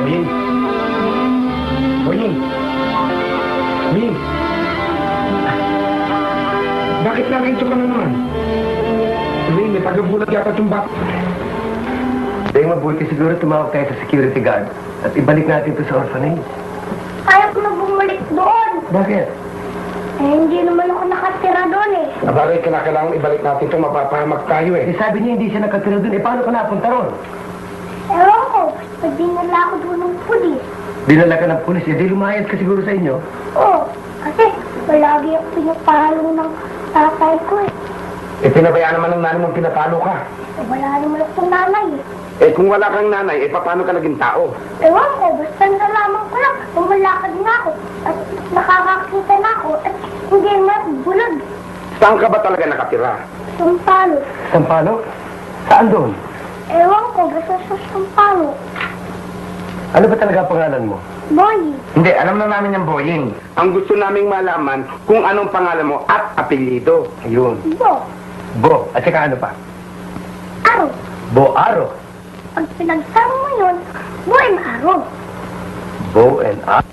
Boying! Boying! Boying! Bakit nakinto ka na naman? Boying, may tagabulat yata itong bak. Dahil mabuti siguro tumawag tayo sa security guard at ibalik natin ito sa orphanage. Ayaw ko na bumalik doon. Bakit? Eh, hindi naman ako nakatira doon eh. Bagay, kailangan ibalik natin ito, mapapahamak tayo eh. Sabi niya hindi siya nakatira doon. Paano ka napunta ron? Ewan ko, pag dinala ako doon ng pulis. Dinala ka ng pulis, di lumayas ka siguro sa inyo. Oo, kasi palagi ako pinapalo ng tatay ko eh. Pinabayaan naman ng nanay mong pinapalo ka. Wala naman akong nanay eh. Kung wala kang nanay, paano ka naging tao? Ewan ko, basta nalaman ko lang, lumalakad na ako, at nakakakita na ako, at hindi na bulag. Saan ka ba talaga nakatira? Sampalo. Sampalo? Saan doon? Ewan ko, basta sa Sampalo. Ano ba talaga ang pangalan mo? Boy, Hindi, alam na namin yung Boying. Ang gusto naming malaman kung anong pangalan mo at apelyido. Ayun. Bo, Bo. At saka ano pa? Aro. Bo Aro. Pag pinagsama mo yun, Boy Aro. Bo and Aro.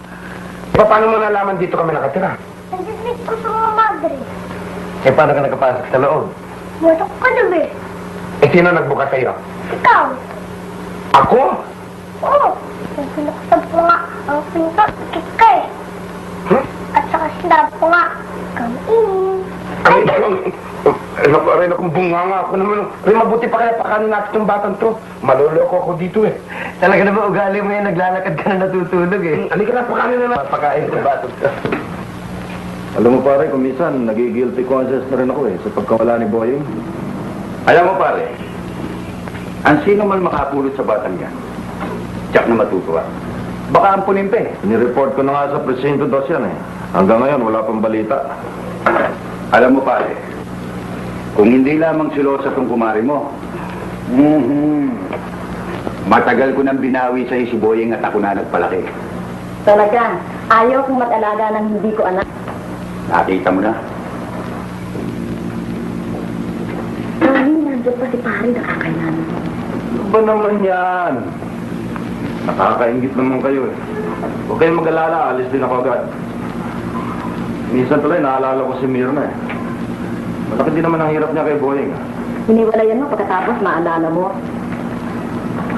Paano mo nalaman dito kami nakatira? Nandislit ko sa mga madre. Paano ka nakapasok sa loob? Butok ka gabi. Sino nagbuka sa'yo? Ikaw. Ako? Oo. Yung pinakasab ko nga, ang pinto, kika eh. At saka sinabi ko nga, kamainin. Rin akong bunganga ako naman. Rin mabuti pa kaya pakanin natin itong batang to. Maluloko ako dito eh. Talaga naman ugali mo yan, naglalakad ka na natutulog eh. Halika na, pakanin na na. Pakain itong batang to. Alam mo pare, kung minsan, nagigilty conscious na rin ako sa pagkawala ni Boying. Alam mo pare, ang sino man makapulot sa batang yan, tiyak na matutuwa. Baka ampunin pa eh. Nireport ko na nga sa presinto dos yan Hanggang ngayon, wala pang balita. Alam mo pare, kung hindi lamang silosa itong kumari mo, matagal ko nang binawi sa'yo si Boying at ako na nagpalaki. Talaga, ayaw kong mag-alaga ng hindi ko anak. Nakita mo na. Mami, nandiyan pa si pare, nakakayan. Ano ba naman yan? Nakakaingit naman kayo Huwag kayong mag-alala, alis din ako agad. Minsan tuloy, naalala ko si Mirna Malaki din naman ang hirap niya kay Boying. Hiniwalayan mo pagkatapos maalala mo.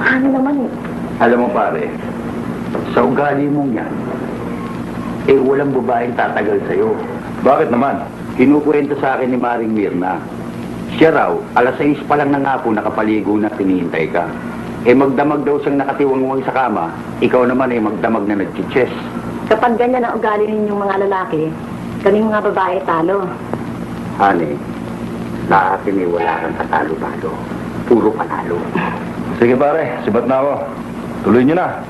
Ano naman Alam mo pare, sa ugali mong yan, walang babaeng tatagal sa'yo. Bakit naman? Kinukwento sa akin ni Maring Mirna. Siya raw, 6:00 pa lang ng hapon nakapaligo na tinihintay ka. Magdamag daw siyang nakatiwangwang sa kama, ikaw naman magdamag na nagchiches. Kapag ganyan ang ugali ninyong mga lalaki, kaming mga babae talo. Honey, sa akin wala kang katalo-talo. Puro panalo. Sige pare, sibat na ako. Tuloy niyo na.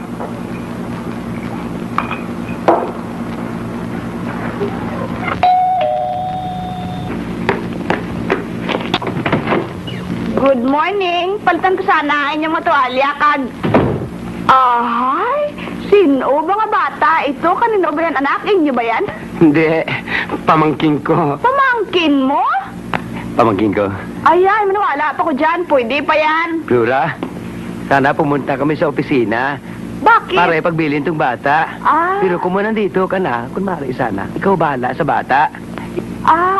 Good morning. Palitan ko sana ang inyong matuwalya kag... Ay, sino ba nga bata? Ito, kanino ba yan, anak? Inyo ba yan? Hindi, pamangking ko. Pamangkin mo? Pamangking ko. Ayan, maniwala pa ko dyan. Pwede pa yan. Flora, sana pumunta kami sa opisina Bakit? para ipagbilin tong bata. Ah. Pero kung nandito ka na, kunwari sana, ikaw bahala sa bata.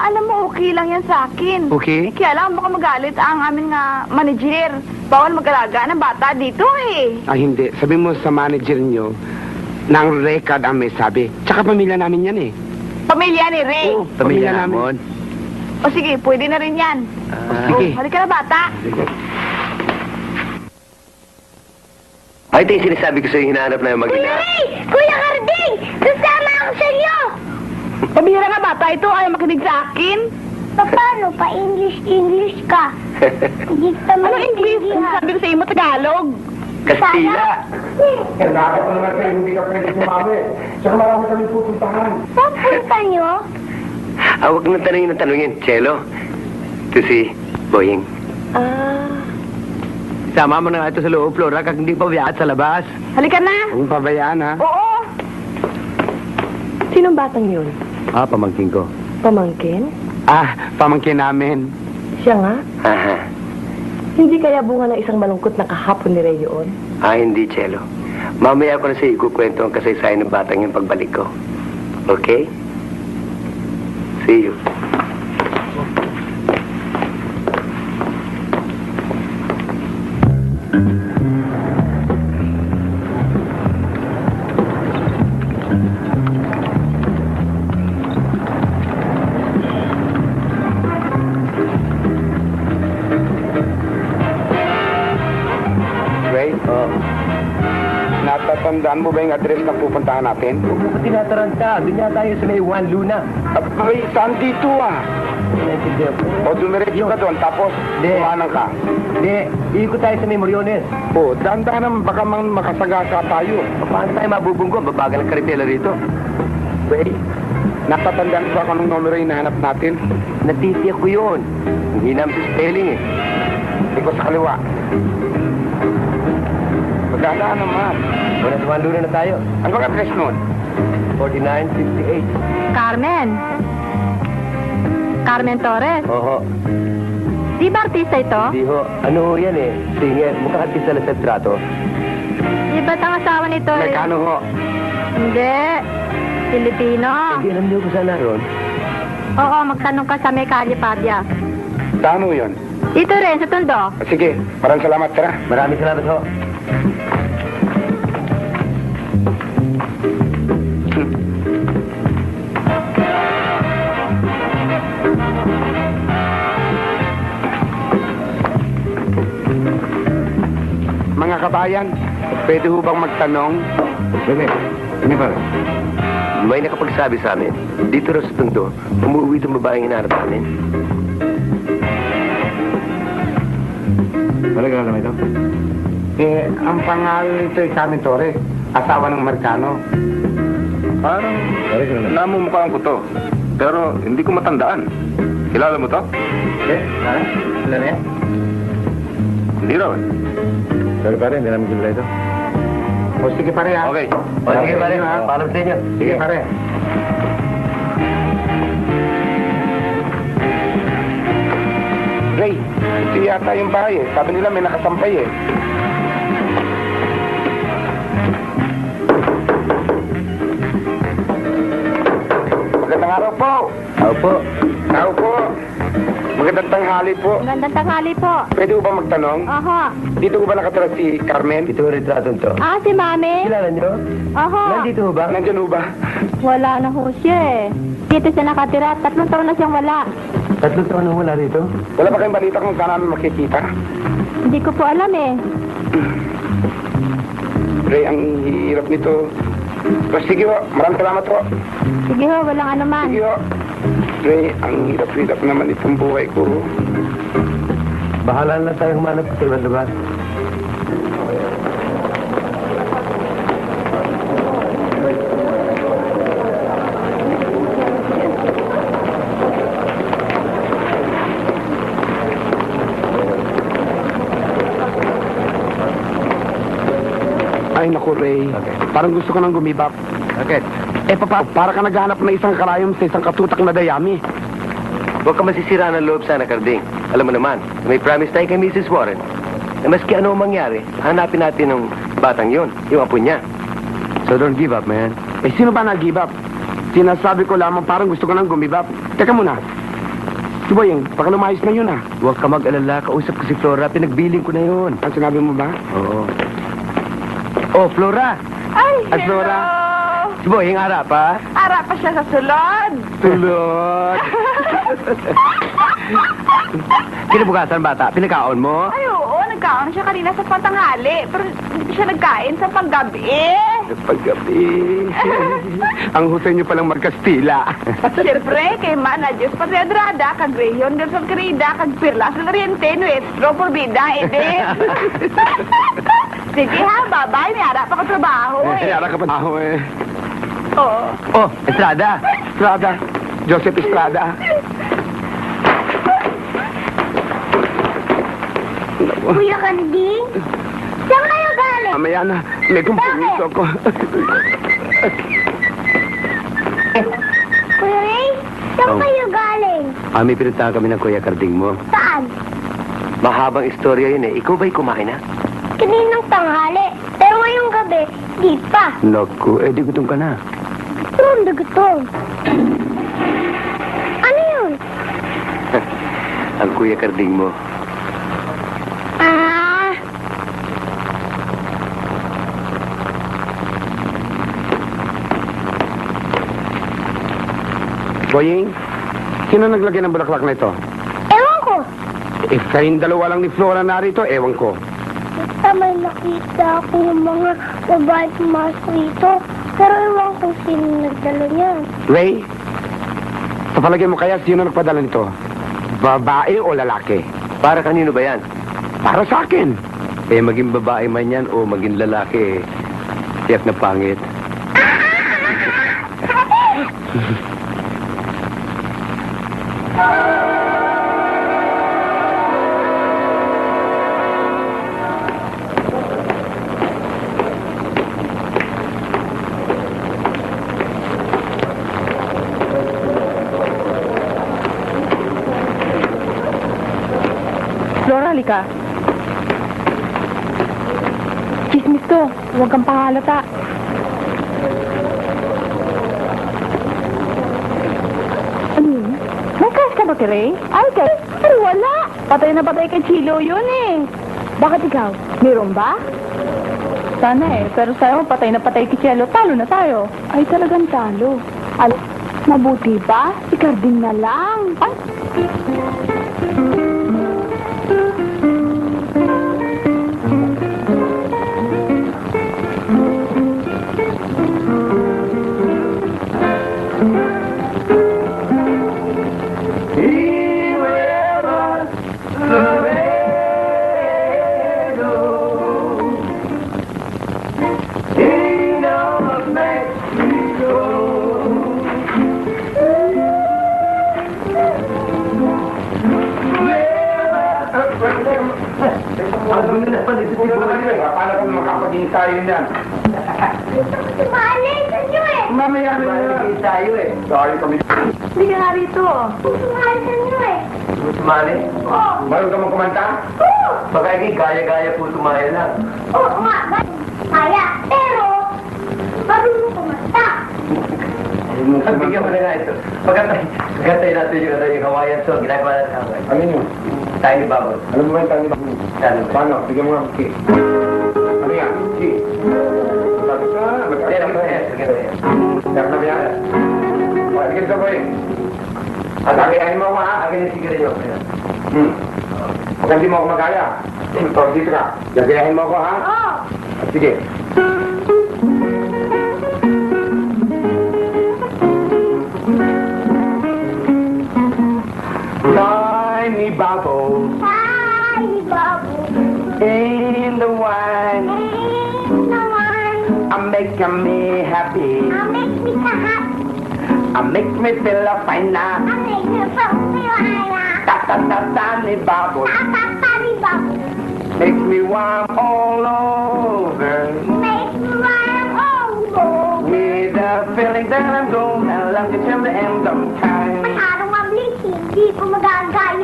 Alam mo, okay lang yan sa akin. Okay? Kaya lang, baka magalit ang aming nga manager. Bawal mag-alaga ng bata dito eh. Hindi. Sabi mo sa manager nyo, ng record ang may sabi. Tsaka pamilya namin yan eh. Pamilya ni Ray. Oo, pamilya namin. O sige, pwede na rin yan. Sige. Halika na, bata. Ay, ito yung sinasabi ko sa'yo, hinahanap na yung Kuya Ray! Kuya Carding! Sasama ako sa inyo! Pabihira nga bata ito, ayaw makinig sa akin. Paano? Pa-English ka? Hindi ka Ano English? Ang sabi ko sa iyo mo, Tagalog. Kastila. Kailangan ko naman kayo, hindi ka pwede sumami. Tsaka marami kami pupuntahan. Saan punta nyo? Huwag na tanungin. Chelo. Ito si Boying. Sama mo na nga ito sa loob, Flora, kag hindi pa biyaat sa labas. Halika na. Huwag pabayaan, ha? Oo. Sinong batang yun? Pamangkin ko. Pamangkin? Pamangkin namin. Siya nga? Aha. Hindi kaya bunga ng isang malungkot na kahapon ni Ray yun? Hindi, Chelo. Mamaya ko na sa ikukwento ang kasaysayan ng batang yung pagbalik ko. Okay? See you. Natatandaan mo ba yung address na pupuntahan natin? Huwag mo ko tinataranta. Doon yata tayo sa may Juan Luna. Ay, saan dito ah? Naintindihan ko. O dumiretso ka doon, tapos Hindi. kumanan ka. Hindi, iikot tayo sa may Moriones. O, dahan-dahan naman, baka makasagasa tayo. Paano tayo mabubunggo? Babagal ang karitela rito. Wait, natatandaan ko anong numero yung nahanap natin. Natitiyak ko yun. Hindi namin sa spelling eh. Ikaw sa kaliwa. Magdadaan naman. Wala sa Juan Luna na tayo. Ano bang address nun? 4968. Carmen. Carmen Torres. Oho. Di ba artista ito? Di ho. Ano ho yan eh? Singer. Mukhang artista lang sa trato. Di ba't ang asawa nito? Mekano ho? Hindi. Pilipino. Hindi alam niyo kung saan naroon. Oo, magtanong ka sa may Calle Padia. Saan ho yun? Dito rin, sa Tondo. Sige, maraming salamat, tara. Maraming salamat ho. Mga kabayan, pwede ho bang magtanong? Sige. Sige pare. May nakapagsabi sa amin, dito raw sa Tondo, umuwi itong babaeng hinahanap namin. Talaga alam ito? Eh, ang pangalan nito ay Carmen Torres, asawa ng Amerikano. Parang namumukhaan ko to. Pero hindi ko matandaan. Kilala mo to? Eh, wala na yan? Hindi raw eh. Sorry pare, hindi namin kilala ito. O sige pare ha. Okay. O sige pare, paalam sa inyo. Sige pare. Ray, ito yata yung bahay eh. Sabi nila may nakasampay eh. Magandang araw po. Opo. Tao po. Magandang tanghali po. Magandang tanghali po. Pwede ko ba magtanong? Oho. Dito ko ba nakatira si Carmen? Ito ang retratong to. Ah, si Mami? Kilala niyo? Oho. Nandito ho ba? Nandyan ho ba? Wala na ho siya eh. Dito siya nakatira. 3 taon na siyang wala. 3 taon na wala rito? Wala ba kayong balita kung saan namin makikita? Hindi ko po alam eh. Ray, ang hirap nito. Pero sige ho, maraming salamat ho. Sige ho, walang anuman. Sige ho. Ray, ang hirap-hirap naman itong buhay ko. Bahala na tayo humanap sa ibang lugar. Ay, naku, Ray. Parang gusto ko nang gumibap. Bakit? Eh, para ka naghahanap ng isang karayom sa isang katutak na dayami. Huwag ka masisira ng loob sana, Carding. Alam mo naman, may promise tayo kay Mrs. Warren. Na maski ano ang mangyari, hanapin natin ng batang yon, yung apo niya. So don't give up, man. Eh, sino ba nag-give up? Sinasabi ko lamang parang gusto ko nang gumibap. Teka muna. Si Boyeng, baka lumayos na yun ah. Huwag ka mag-alala, kausap ko si Flora, pinagbiling ko na yun. Ang sinabi mo ba? Oo. Oh, Flora! Ay, At Flora? Si Boyeng harap, ha? Harap pa siya sa sulod. Tulot! Kinabukasan, bata, pinakaon mo? Ay, oo. Nagkaon siya kanina sa patanghali. Pero hindi siya nagkain sa paggabi. Paggabi. Ang husay niyo palang magkastila. Siyempre, kay Mana Diyos Patriadrada, kag Reyon del Sol Querida, kag Pirlas del Oriente, Nuestro Porbida, ede. Sige ha, babay. May harap ako trabaho Eh, eh. ara ka pa ako eh. Oo. Oh, Estrada! Estrada. Joseph Estrada. Kuya Carding? Saan kayo galing? Mamaya na. May kumpromiso ko. Kuya Ray? Saan kayo galing? May pinuntahan kami ng Kuya Carding mo. Saan? Mahabang istorya yun eh. Ikaw ba'y kumain na? Kaninang tanghali. Pero ngayong gabi, di pa. Naku, di gutom ka na. Gutom na gutom. Ano yun? Ang Kuya Carding mo. Ah, Boying, sino naglagay ng bulaklak na ito? ewan ko. Eh, kayong dalawa lang ni Flora narito, ewan ko. Basta may nakita akong mga babae pumasok dito. Pero ewan kung sino nagdala niyan. Ray, sa palagay mo kaya sino nagpadala nito? Babae o lalaki? Para kanino ba yan? Para sa akin. Eh, maging babae man yan o maging lalaki, tiyak na pangit. Flora, halika. Chismis to. Huwag kang pahalata. Ano yun? May crush ka ba kay Ray? Ay, pero wala. Patay na patay kay Chilo yun eh. Bakit ikaw? Meron ba? Sana eh. Pero sa'yo, patay na patay kay Chilo. Talo na tayo. Ay, talagang talo. Mabuti ba? Si Carding na lang. Ay. Paano kung makapaging tayo yan? Sumali sa inyo eh. Mamaya tayo eh. Sorry kami. Hindi ka nga rito. Sumali sa inyo eh. Sumali? Oo. Marunong ka mong kumanta? Oo. Baka gaya-gaya po tumaya lang. Oo nga. Kaya. Pero, marunong kumanta. Bigyan mo na nga ito. Pagkatay natin yung Hawaiian song, ginagawa natin sa Hawaii. Ano yun? Tiny Bubble. Ano mo yung tangi ba? Paano? Bigyan mo nga. Okay. Ano yan? Si. Sabi ka. Sige na yan. Sarap na ba yan? O, sige sa boy. At akiyahin mo ako ha? Akin yung sigarilyo. Pag hindi mo ako magaya. Ito, dito ka. Gagayahin mo ako ha? Oo. Sige. Tiny bubble Tiny bubble. in the wine Naman. making me happy. Make me happy. Make me feel fine now. Make me feel Tiny bubble Tiny bubble. makes me warm all over. Make me warm all over. With the feeling that I'm going along till the end of time. Masyadong mabilis, hindi ko magagaya.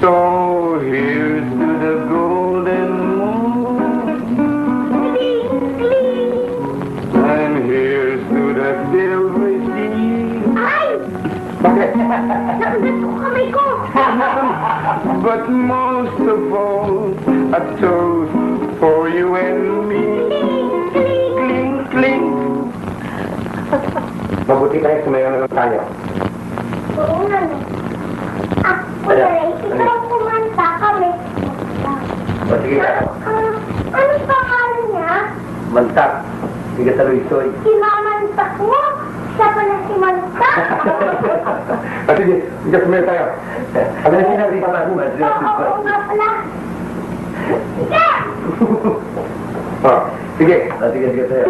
So here's to the golden moon, Cling, cling. and here's to the silver sea. Ay! Bakit? Nakulat ko kamay ko. But most of all, a toast for you and me. Cling, cling. Cling, cling. Mabuti kayo sumayon na tayo. Oo nga, no. Kuya Ray, ikaw kumanta kami. O sige ka. Ano pangalan niya? Mantak. Sige sa Luisoy. Si Mamantak mo? Siya pala si Mantak? Sige, sige sumayon tayo. Ano yung sinabi sa mga Oo nga pala. Sige! Oh, sige. Sige tayo.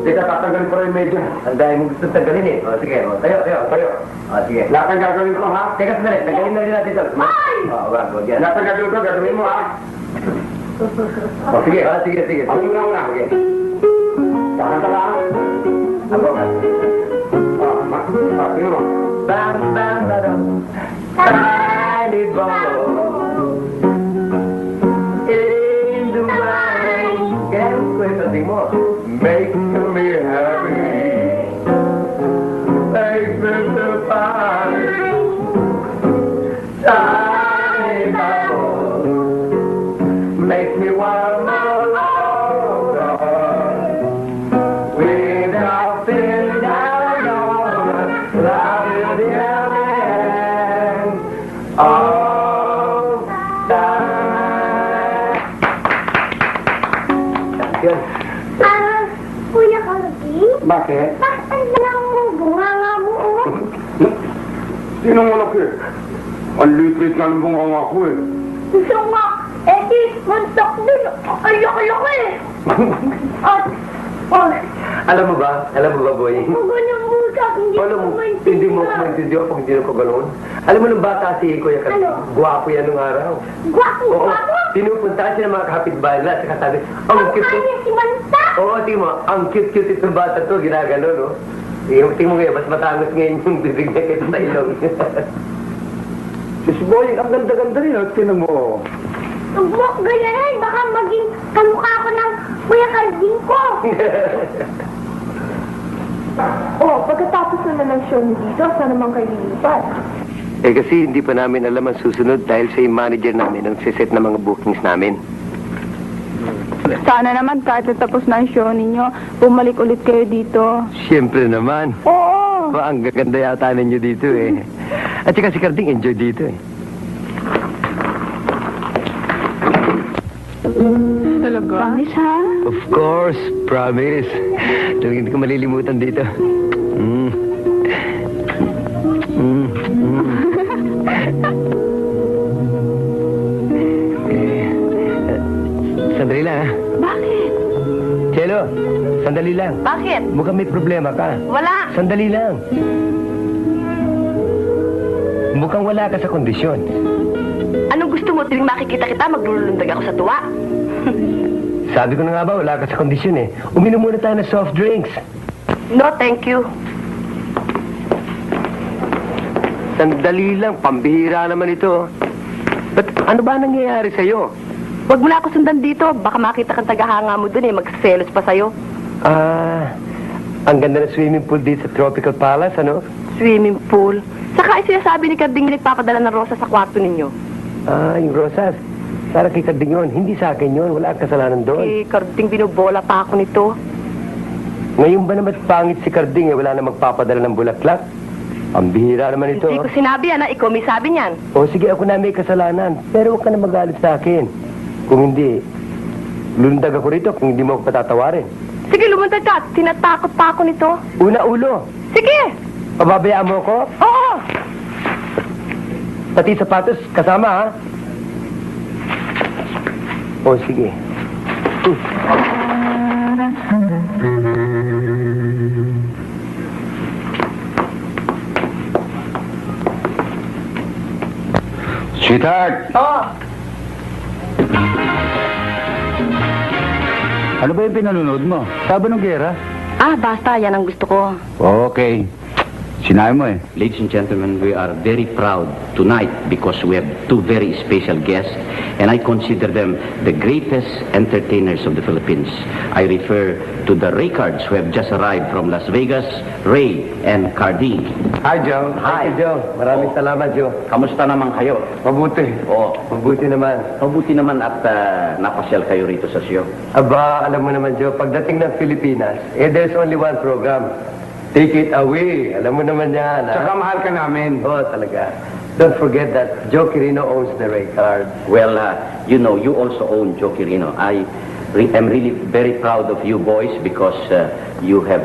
Teka, tatanggalin ko rin yung medyo. Ang dahil mo gusto tanggalin eh. O sige, tayo. Tayo. O sige. Lahat ang gagawin ko, ha? Teka sandali, tanggalin na rin natin ito. Ay! O, wag yan. Lahat ang gagawin ko, gagawin mo, ha? O, sige. Sige. Ako muna. Sige. Kakanta ka, ha? Ako ka. Tingnan mo. Bam, bam, badam. Tiny bubble in the wine. Kaya ko yung sating mo. Make me happy. Make me so fine. Tiny bubble. Make me warm all over. Without feeling down on love is the end. Oh, yan. Kuya Cardi? Bakit? Bakit ang lang mo? Bunganga mo, oh. Sinong malaki? Ang liit-liit nga ng bunganga ko eh. Gusto nga, di, muntok din. Ang laki-laki. At, Alam mo ba, boy? kung ganyan mo sa akin, hindi Alam ko mo, hindi mo ako maintindihan. maintindihan pag hindi ko ganoon. Alam mo nung bata si Kuya Cardi, Ano? gwapo yan nung araw. Gwapo, Oo, gwapo. pinupuntahan siya ng mga kapitbahay nila, saka sabi, ang Ang cute. kanya si Manta. Oo, tingin mo, ang cute-cute itong bata to, ginagano, no? Tingin mo ngayon, mas matangos ngayon yung bibig niya kaysa sa ilong. Si Boy, ang ganda-ganda rin. Tinan mo. Huwag mo ganyan, baka maging kamukha ko ng Kuya Carding ko. Pagkatapos na ng show ni dito, saan naman kayo lilipat? Kasi hindi pa namin alam ang susunod dahil sa yung manager namin ang siset ng mga bookings namin. Sana naman kahit tapos na ang show ninyo, bumalik ulit kayo dito. Siyempre naman. Oo. Ang gaganda yata ninyo dito eh. At saka si Carding enjoy dito eh. Talaga? Promise, ha? Of course, promise. Talagang hindi ko malilimutan dito. Sandali lang, ha? Bakit? Chelo, sandali lang. Bakit? Mukhang may problema ka. Wala. Sandali lang. Mukhang wala ka sa kondisyon. Anong gusto mo? Tuwing makikita kita, maglulundag ako sa tuwa. Sabi ko na nga ba, wala ka sa kondisyon eh. Uminom muna tayo ng soft drinks. No, thank you. Sandali lang, pambihira naman ito. Ba't ano ba nangyayari sa'yo? Huwag mo na ako sundan dito. Baka makita kang tagahanga mo dun eh. Magselos pa sa'yo. Ang ganda ng swimming pool dito sa Tropical Palace, ano? Swimming pool. Saka ay sinasabi ni Carding nagpapadala ng rosas sa kwarto ninyo. Yung rosas. Para kay Carding yun. Hindi sa akin yun. Wala kang kasalanan doon. Eh, Carding, binubola pa ako nito. Ngayon ba naman pangit si Carding eh? Wala na magpapadala ng bulaklak? Ang bihira naman ito. Hindi ko sinabi yan, ha? Ikaw may sabi niyan. O sige, ako na may kasalanan. Pero huwag ka na magalit sa akin. Kung hindi, lulundag ako rito kung hindi mo ako patatawarin. Sige, lumundag ka. Tinatakot pa ako nito. Una ulo. Sige! Pababayaan mo ako? Oo! Pati sapatos, kasama ha? O sige. Sweetheart! Oo! Ano ba yung pinanonood mo? Sabi ng gera? Basta. Yan ang gusto ko. Okay. Sinabi mo eh. Ladies and gentlemen, we are very proud tonight because we have two very special guests, and I consider them the greatest entertainers of the Philippines. I refer to the Raycards who have just arrived from Las Vegas, Ray and Carding. Hi, Joe. Hi, Joe. Maraming salamat, Joe. Kamusta naman kayo? Mabuti. Mabuti naman. Mabuti naman at napasyal kayo rito sa show. Aba, alam mo naman, Joe, pagdating ng Pilipinas, there's only one program. Take it away. Alam mo naman yan, ha? Saka mahal ka namin. Oo, talaga. Don't forget that Joe Quirino owns the Raycard. Well, you know, you also own Joe Quirino. I am really very proud of you boys because you have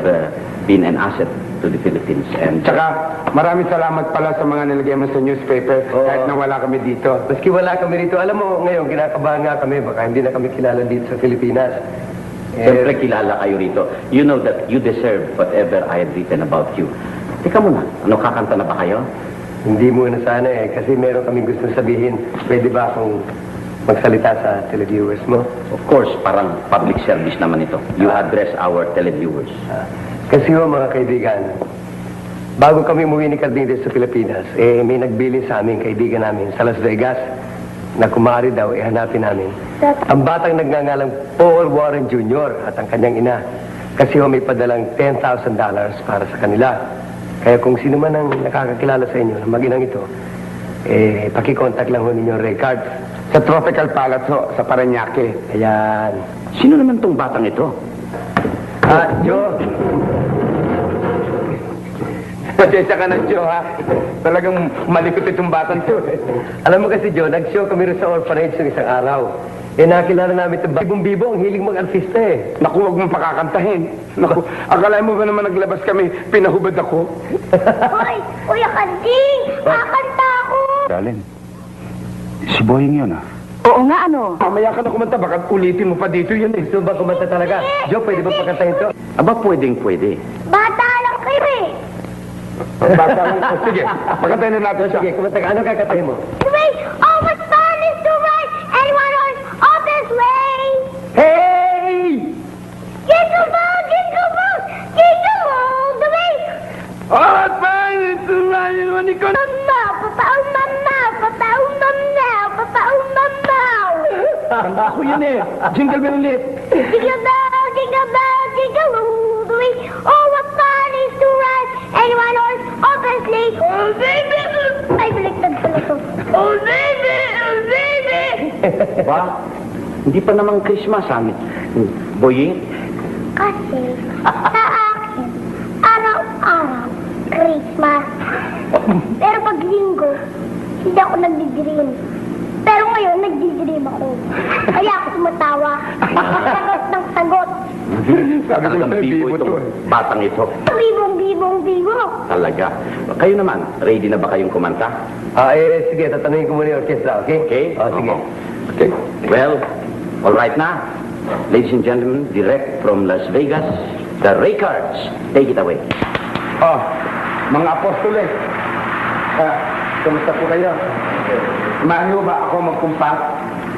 been an asset to the Philippines. And Saka maraming salamat pala sa mga nilagay mo sa newspaper kahit na wala kami dito. Maski wala kami rito, alam mo, ngayon, kinakabahan nga kami, baka hindi na kami kilala dito sa Pilipinas. siyempre kilala kayo rito. You know that you deserve whatever I have written about you. Teka muna, ano, kakanta na ba kayo? Hindi muna sana eh, kasi meron kaming gusto sabihin. Pwede ba akong magsalita sa televiewers mo? Of course, parang public service naman ito. You address our televiewers. Kasi ho, mga kaibigan, bago kami umuwi ni Carding dito sa Pilipinas, may nagbili sa aming kaibigan namin sa Las Vegas na kumari daw, hanapin namin. Ang batang nagngangalang Paul Warren Jr. at ang kanyang ina. Kasi ho, may padalang $10,000 para sa kanila. Kaya kung sino man ang nakakakilala sa inyo na mag-inang ito, pakikontak lang ho ninyo Raycard. Sa Tropical Palace ho, sa Parañaque. Ayan. Sino naman tong batang ito? Joe. Pasensya ka na, Joe, ha? Talagang malikot itong batang to. Alam mo kasi, Joe, nag-show kami rin sa orphanage ng isang araw. Eh, nakilala namin ito. Bibong-bibo, ang hiling mag-artista eh. Naku, huwag mong pakakantahin. Naku, akala mo ba naman naglabas kami, pinahubad ako? Hoy, Kuya Karding! Kakanta ako! Darling, si Boying yun ah. Oo nga, ano? Mamaya ka na kumanta, baka ulitin mo pa dito yun eh. Gusto ba kumanta talaga? Joe, pwede ba pakantahin to? Aba, pwede. Bata lang kayo eh! Basta lang. Sige, pakantahin na natin siya. Sige, kumanta ka. Ano kakantahin mo? Wait, oh, what fun is to ride anyone on this way! Hey! Jingle bell, jingle bell, jingle all the way! Oh, fine! Ito nga yun, manikon. Mama, papa, mama, papa, mama, papa, mama! Kanta ko yun eh. Jingle bell ulit. Jingle bell, jingle all the way! Oh, what fun is to ride anyone on this sleigh! Oh, baby! Ay, baliktad pala to. Oh, baby! Oh, baby! Ba? Hindi pa naman Christmas, amin. Boying? Kasi, sa akin, araw-araw, Christmas. Pero pag linggo, hindi ako nagdi-dream. Pero ngayon, nagdi-dream ako. Kaya ako tumatawa. Sagot ng sagot. Sabi ko Talagang sa'yo, bibo bibo to itong eh. batang ito. Bibo. Talaga. Kayo naman, ready na ba kayong kumanta? Sige, tatanungin ko muna yung orchestra, okay? Okay? Sige. Okay. Well, all right na. Ladies and gentlemen, direct from Las Vegas, the Raycards. Take it away. Oh, mga apostoles. Kamusta po kayo? Maano ba ako magkumpas?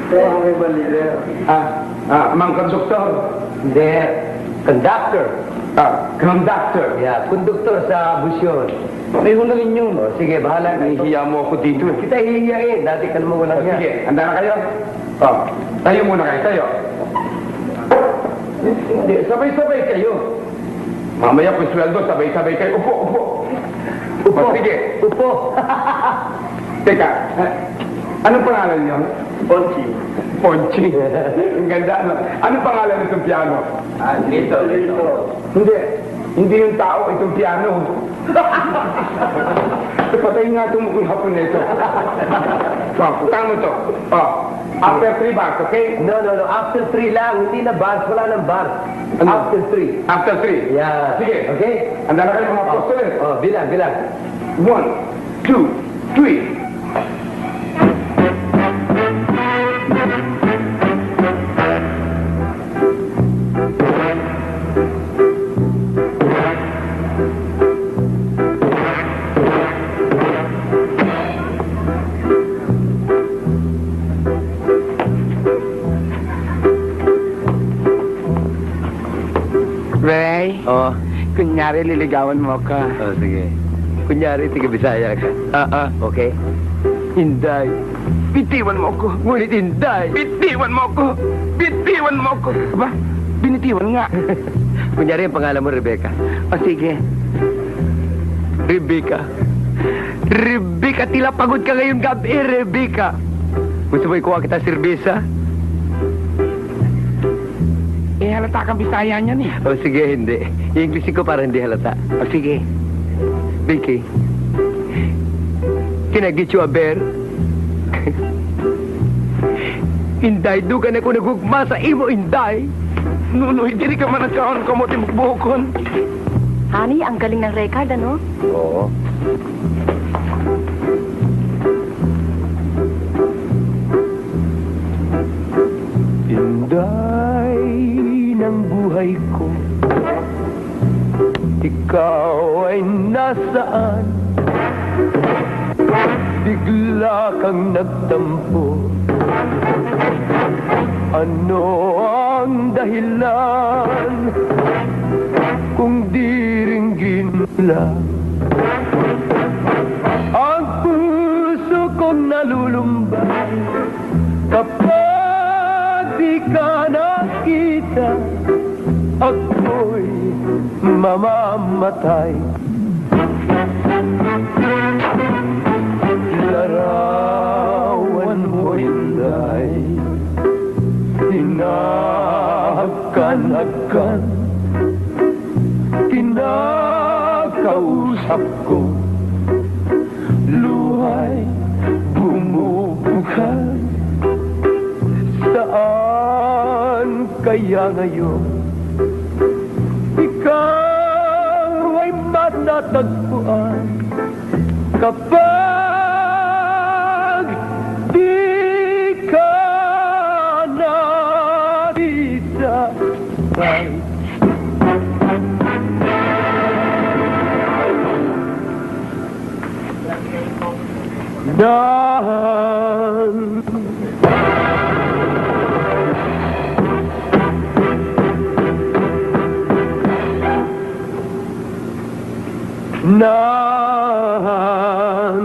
Ako may leader. Mang konduktor. Hindi. Conductor. Conductor. Yeah, konduktor sa busyon. May rin yun. Sige, bahala ka. Nahihiya mo ako dito. Kita hihiyain. Dati ka naman walang hiya. Sige, handa na kayo? Tayo muna kayo, tayo. Hindi, sabay-sabay kayo. Mamaya kung sweldo, sabay-sabay kayo. Upo. Upo. Sige. Upo. Teka, anong pangalan niyo? Ponchi. Ponchi. Ang ganda. Anong pangalan nitong piano? Lito. Hindi yung tao, itong piano. Patayin nga itong mukhang hapon nito. Putang mo to. After 3 bars, okay? No. After 3 lang. Hindi na bars. Wala nang bars. Ano? After 3. After 3? Yeah. Sige. Okay? Handa na kayo mga apostoles. Bilang. 1, 2, 3. Ray, kunyari liligawan mo ka. Sige. Kunyari, tiga-Bisaya ka. Okay? Hinday. Bitiwan mo ko. Ngunit hinday. Bitiwan mo ko. Aba, binitiwan nga. Kunyari, ang pangalan mo, Rebecca. Sige. Rebecca, tila pagod ka ngayong gabi, Rebecca. Gusto mo ikuha kita serbesa? Halata kang Bisaya niyan eh. Sige, hindi. I-English ko para hindi halata. Sige. Vicky, can I get you a bear? Inday, dugan ako nagugma sa imo, Inday. Nunoy, diri ka man nagkaon kamote mukbukon. Honey, ang galing ng record, ano? Oo. Inday ng buhay ko, ikaw ay nasaan? Bigla kang nagtampo. Ano ang dahilan kung di ringgin lang? Ang puso kong nalulumbay kapag di ka nakita, ako'y mamamatay. Larawan mo, Inday, hinahakan-hakan, kinakausap ko, luhay bumubukan sa Kaya ngayon, ikaw ay matatagpuan kapag di ka natisabay. Dahan Nahan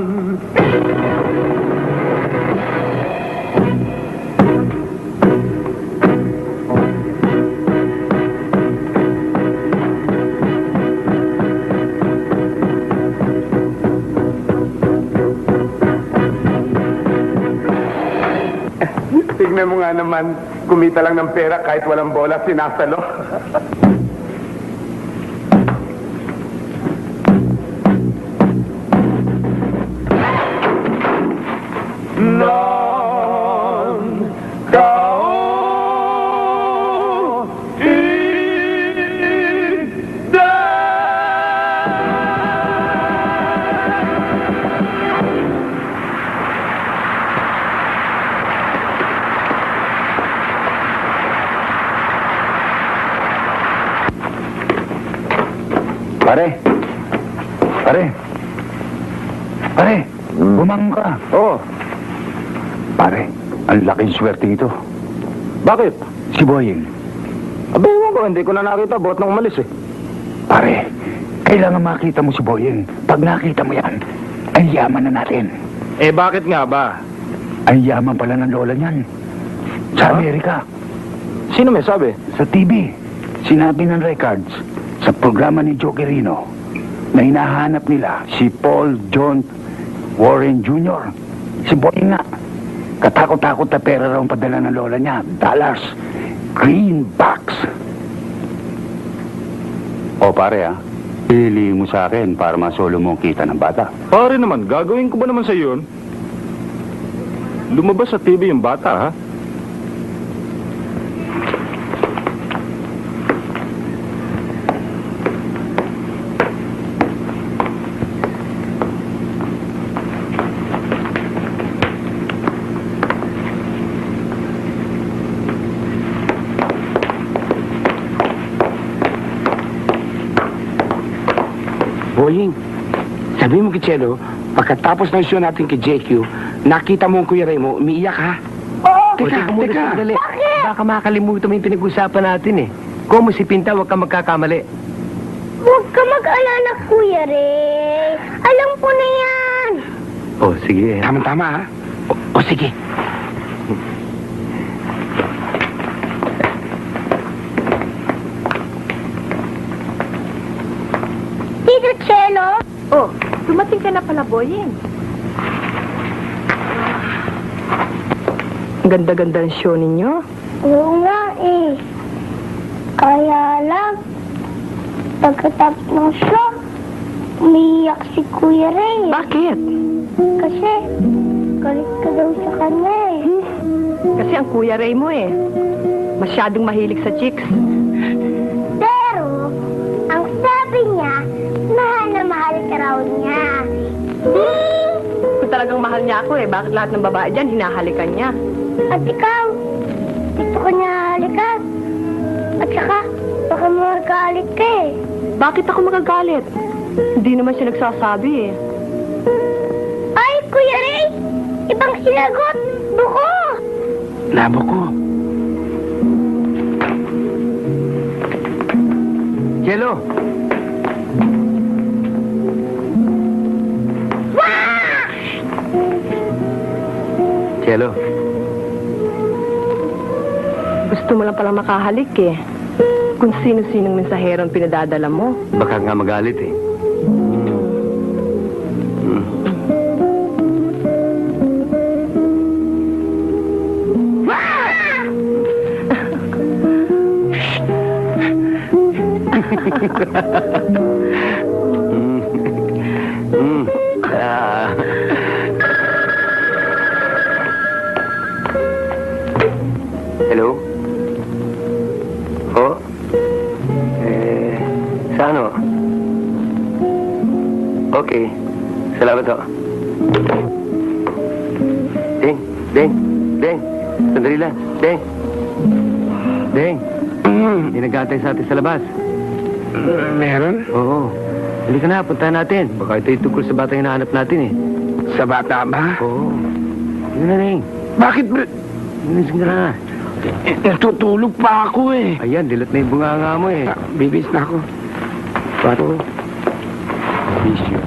Tignan mo nga naman, kumita lang ng pera kahit walang bola, sinasalo. Nang kao ida. Pare, bumangon ka. Oo. Pare, ang laking swerte ito. Bakit? Si Boying. Abay, ewan ko, hindi ko na nakita. Buhat nang umalis eh. Pare, kailangan makita mo si Boying. Pag nakita mo yan, ang yaman na natin. Eh, bakit nga ba? Ang yaman pala ng lola niyan. Sa Amerika, Sino may sabi? sa TV, sinabi ng records sa programa ni Joe Quirino na hinahanap nila si Paul John Warren Jr. Si Boying nga. Katakot-takot na pera raw ang padala ng lola niya. Dollars. Greenbacks. O pare pili mo sa akin para masolo mo ang kita ng bata. Pare naman, gagawin ko ba naman sa yun? Lumabas sa TV yung bata, ha? Boying, sabi mo kay Chelo, pagkatapos ng show natin kay JQ, nakita mo ang Kuya Remo, umiiyak ha? Oo. Teka, Bakit? Baka makalimutan mo yung pinag-usapan natin eh. Kung mo si Pinta, huwag ka magkakamali. Huwag ka mag-alala, Kuya Ray. Alam ko na yan. Oh, sige. Tama-tama ha? O sige. Tito Chelo? Oh, dumating ka na pala, Boying. Ang ganda-ganda ng show ninyo. Oo nga eh. Kaya lang, pagkatapos ng show, umiiyak si Kuya Ray. Bakit? Kasi, galit ka daw sa kanya eh. Kasi ang Kuya Ray mo masyadong mahilig sa chicks. Pero, ang sabi niya, mahal na mahal ka raw niya. Kung talagang mahal niya ako bakit lahat ng babae dyan hinahalikan niya? At ikaw, dito ka niya halikan. At saka, baka magagalit ka eh. Bakit ako magagalit? Hindi naman siya nagsasabi Ay, Kuya Ray! Ibang sinagot! Buko! Labo ko. Chelo! Chelo, Gusto mo lang pala makahalik Kung sino-sinong mensahero ang pinadadala mo. baka nga magalit eh. Hello? Okay. Salamat ho. Deng, Deng, Deng. Sandali lang. Deng. Deng. May nag-aantay sa atin sa labas. Meron? Oo. Halika na, puntahan natin. Baka ito yung tungkol sa bata yung hinahanap natin eh. Sa bata ba? Oo. Yun na, Deng. Bakit? Bilis ka na. Natutulog pa ako eh. Ayan, dilat na yung bunganga mo eh. Bibis na ako. Bato. Bisyo.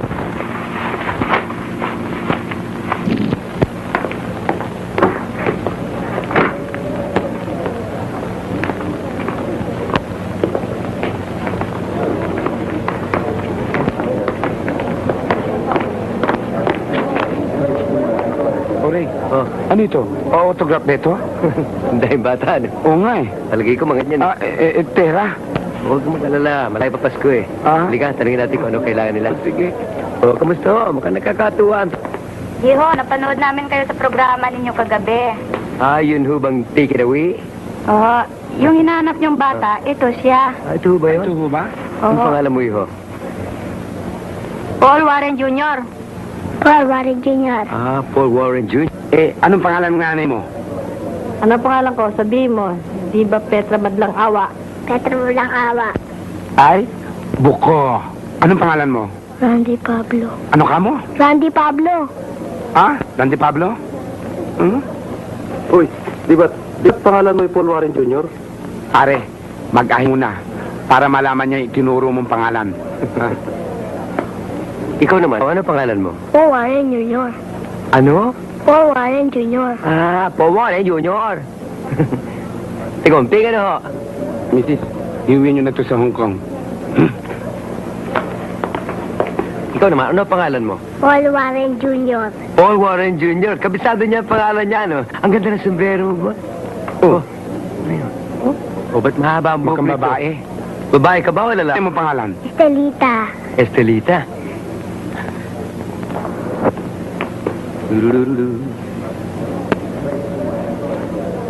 Oray, Oh, ano ito? Autograph na ito? ang dahil bata, ano? Oo nga eh. Talagay ko mga ganyan eh. Tera. Huwag mo mag-alala, malay pa Pasko eh. Ah? Halika, tanungin natin kung ano kailangan nila. Sige. Oh, kamusta ho? Mukhang nakakatuwa. Iho, napanood namin kayo sa programa ninyo kagabi. Ah, yun ho bang take it away? Oo, yung hinahanap niyong bata, ito siya. Ah, ito ho ba yun? Ito mo ba? Ang Oo. pangalan mo iho? Paul Warren Jr. Paul Warren Jr. Ah, Paul Warren Jr. Anong pangalan ng nanay mo? Ano pangalan ko? Sabihin mo. Di ba Petra Madlang Awa? Petro lang awa. Ay, Buko. Anong pangalan mo? Randy Pablo. Ano ka mo? Randy Pablo. Ha? Randy Pablo? Hmm? Uy, di ba pangalan mo yung Paul Warren Jr.? Pare, mag-ahin mo na para malaman niya yung tinuro mong pangalan. Ikaw naman, ano pangalan mo? Paul Warren Jr. Ano? Paul Warren Jr. Ah, Paul Warren Jr. Tigong, tingnan ho. Mrs., iuwi niyo na to sa Hong Kong. Ikaw naman, ano pangalan mo? Paul Warren Jr. Paul Warren Jr. Kabisado niya ang pangalan niya, no? Ang ganda ng sombrero mo ba? Oh. Ano yun? Oh, ba't mahaba ang buhok Mukhang nito? babae. Babae ka ba o lalaki? Ano mo pangalan? Estelita. Estelita.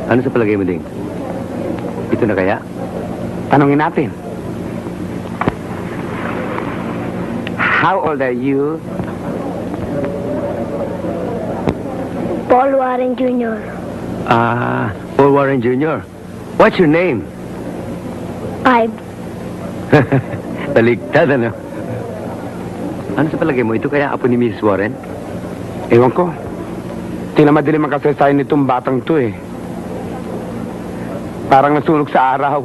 Ano sa palagay mo, Ding? Ito na kaya? Tanungin natin. How old are you? Paul Warren Jr. Ah, Paul Warren Jr. What's your name? 5. Baligtad, ano? Ano sa palagay mo? Ito kaya apo ni Miss Warren? Ewan ko. Tinamadilim ang kasaysayan nitong batang to eh. Parang nasunog sa araw.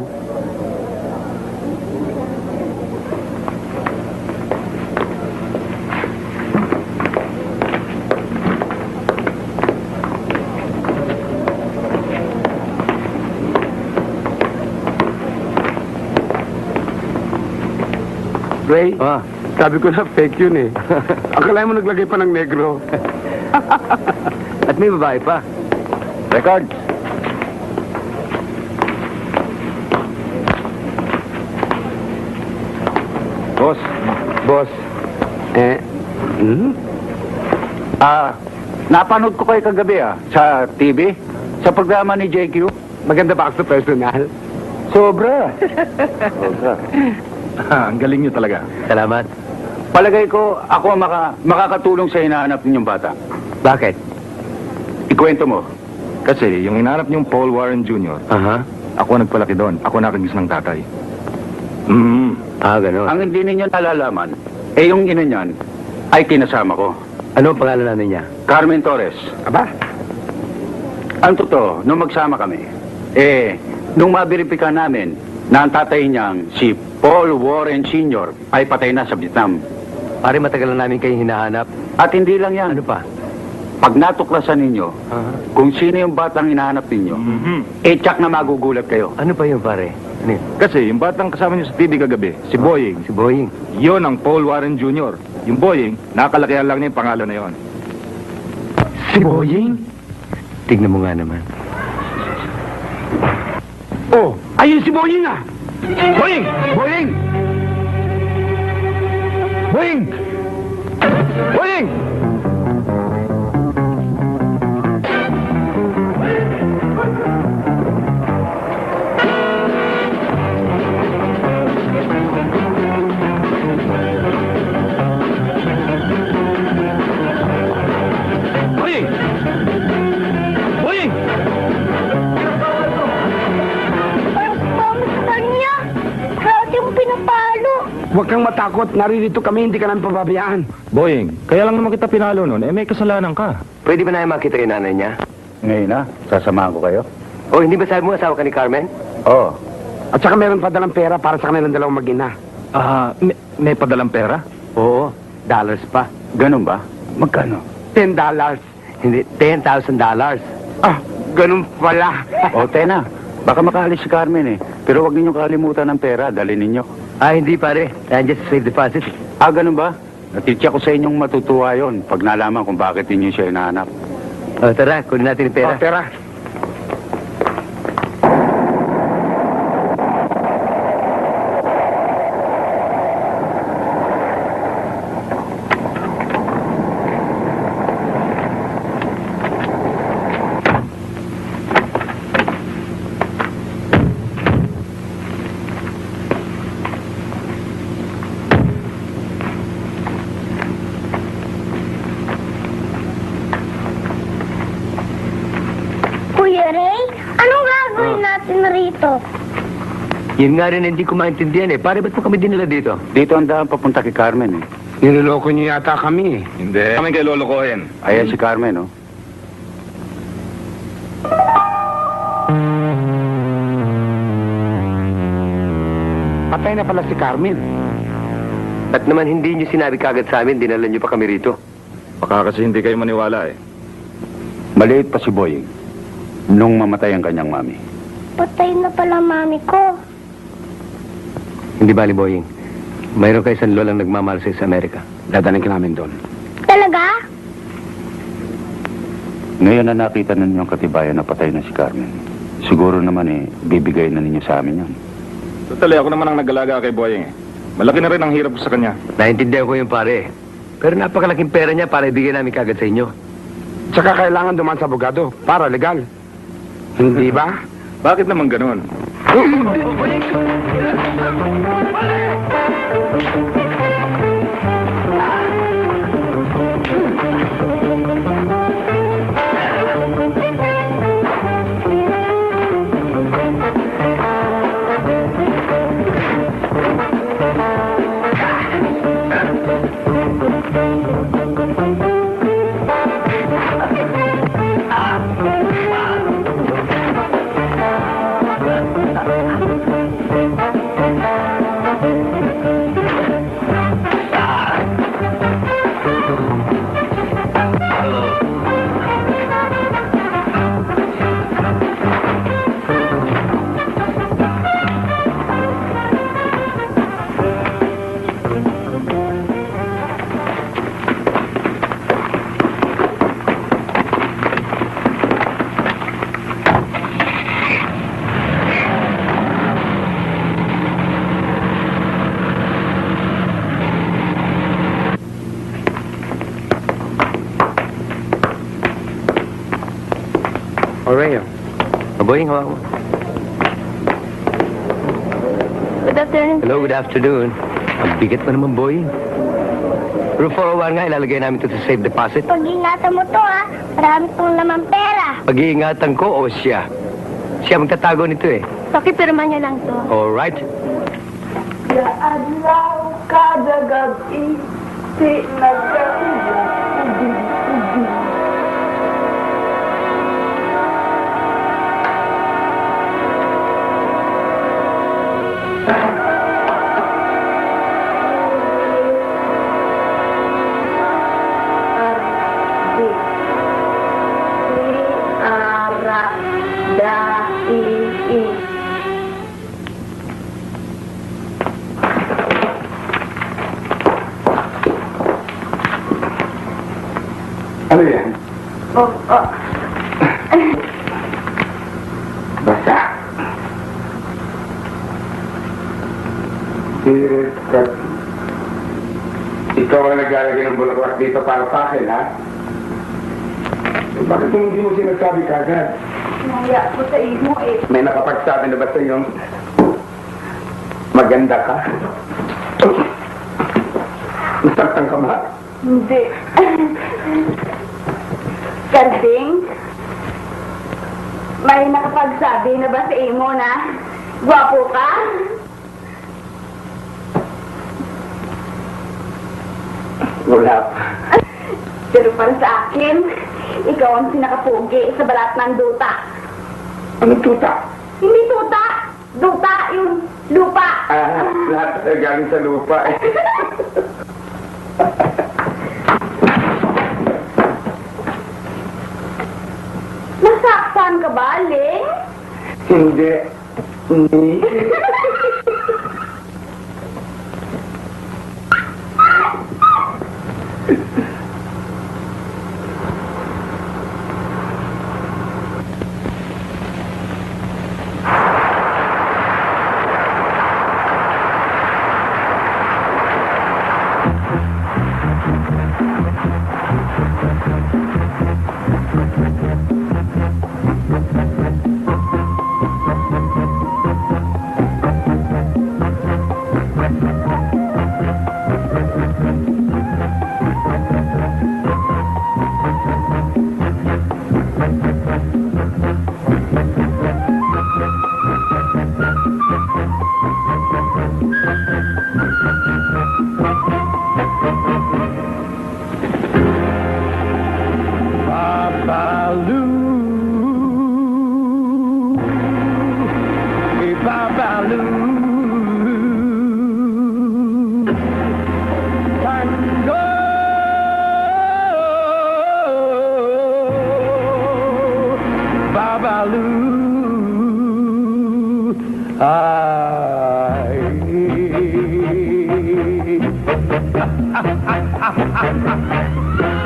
Ray, Ah, sabi ko na fake yun eh. Akalain mo naglagay pa ng negro. at may babae pa. Record. Boss. Boss. Napanood ko kayo kagabi sa TV, sa programa ni JQ. Maganda ba ako sa personal? Sobra. Ang galing niyo talaga. Salamat. Palagay ko, ako ang makakatulong sa hinahanap ninyong bata. Bakit? Ikwento mo. Kasi yung hinarap niyong Paul Warren Jr., Aha. ako ang nagpalaki doon. Ako nakagis ng tatay. Ah, gano'n. Ang hindi ninyo nalalaman, yung ina niyan ay kinasama ko. Ano ang pangalan namin niya? Carmen Torres. Aba? Ang totoo, nung magsama kami, nung mabiripika namin na ang tatay niyang si Paul Warren Sr. ay patay na sa Vietnam. Pare, matagal na namin kayong hinahanap. At hindi lang yan. Ano pa? Pag natuklasan ninyo Aha. kung sino yung batang hinahanap ninyo, tsak na magugulat kayo. Ano pa yun, pare? Ano yun? Kasi yung batang kasama niyo sa TV kagabi, si Boying, Si Boying. yon ang Paul Warren Jr. Yung Boying, nakalakihan lang niya yung pangalan na yon. Si Boying? Tignan mo nga naman. Oh, ayun si Boying ah! Boying! Boying! Boying! Boying! Huwag kang matakot. Naririto kami, hindi ka namin pababayaan. Boying, kaya lang naman kita pinalo nun. Eh, may kasalanan ka. Pwede ba na makita yung nanay niya? Ngayon na, sasamahan ko kayo. O, hindi ba sabi mo asawa ka ni Carmen? Oo. At saka meron pa dalang pera para sa kanilang dalawang mag-ina. May padalang pera? Oo, dollars pa. Ganun ba? Magkano? $10. Hindi, $10,000. Ah, ganun pala. O, Tena, baka makaalis si Carmen eh. Pero huwag ninyong kalimutan ng pera, dali ninyo. Hindi pare. Yan just safe deposit. Ah, ganun ba? Natitya ko sa inyong matutuwa yon pag nalaman kung bakit ninyo siya hinahanap. O, tara, kunin natin yung pera. Oh, pera. Kuya Ray, anong gagawin natin rito? Yun nga rin hindi ko maintindihan eh. Pare, ba't mo kami dinala dito? Dito ang daan papunta kay Carmen eh. Niloloko niyo yata kami eh. Hindi. Kami kayo lolokohin. Ayan si Carmen, oh. Patay na pala si Carmen. At naman hindi niyo sinabi kagad sa amin, dinala niyo pa kami rito. Baka kasi hindi kayo maniwala eh. Maliit pa si Boying nung mamatay ang kanyang mami. Patay na pala mami ko. Hindi bali, Boying. Mayroon kayo isang lolang nagmamahal sa Amerika. Dadaling ka namin doon. Talaga? Ngayon na nakita na ninyong katibayan na patay na si Carmen. Siguro naman eh, bibigay na ninyo sa amin yun. Totally, ako naman ang nag-alaga kay Boying eh. Malaki na rin ang hirap ko sa kanya. Naintindihan ko yung pare. Pero napakalaking pera niya para ibigay namin kagad sa inyo. Tsaka kailangan duman sa abogado para legal. Hindi ba? Bakit naman ganun? Oreo. Boying, hawak mo. Good afternoon. Hello, good afternoon. Ang bigat pa naman, Boying. Pero 401 nga, ilalagay namin ito sa safe deposit. Pag-ingatan mo to ha. Marami pong laman pera. Pag-iingatan ko o siya? Siya magtatago nito eh. Pakipirma niyo lang to. Alright. Adlaw kada gabi, di nagkaiyak, ubi. Ano yan? Basta. Ikaw ang naglalagay ng bulaklak dito para sa akin, ha? Bakit hindi mo sinasabi kagad? Naya ko sa imo eh. May nakapagsabi na ba sa iyong maganda ka? Nasaktan ka ba? Hindi. Karding, may nakapagsabi na ba sa imo na gwapo ka? Wala pa. Pero para sa akin, ikaw ang pinakapugi sa balat ng duta. Anong tuta? Hindi tuta! Duta, yung lupa! Lahat galing sa lupa eh. Nasaktan ka ba, Ling? Hindi. Hindi.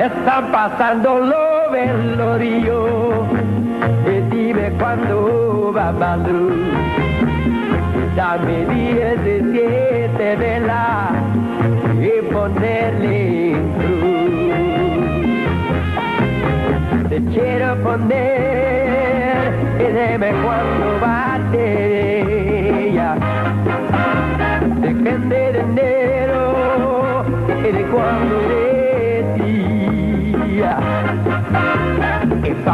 Están pasando los velorios y dime cuándo va Balú. Dame 17 velas y ponerle en cruz. Te quiero poner y dime cuándo va a ser ya. Depende de enero y de cuándo decía. If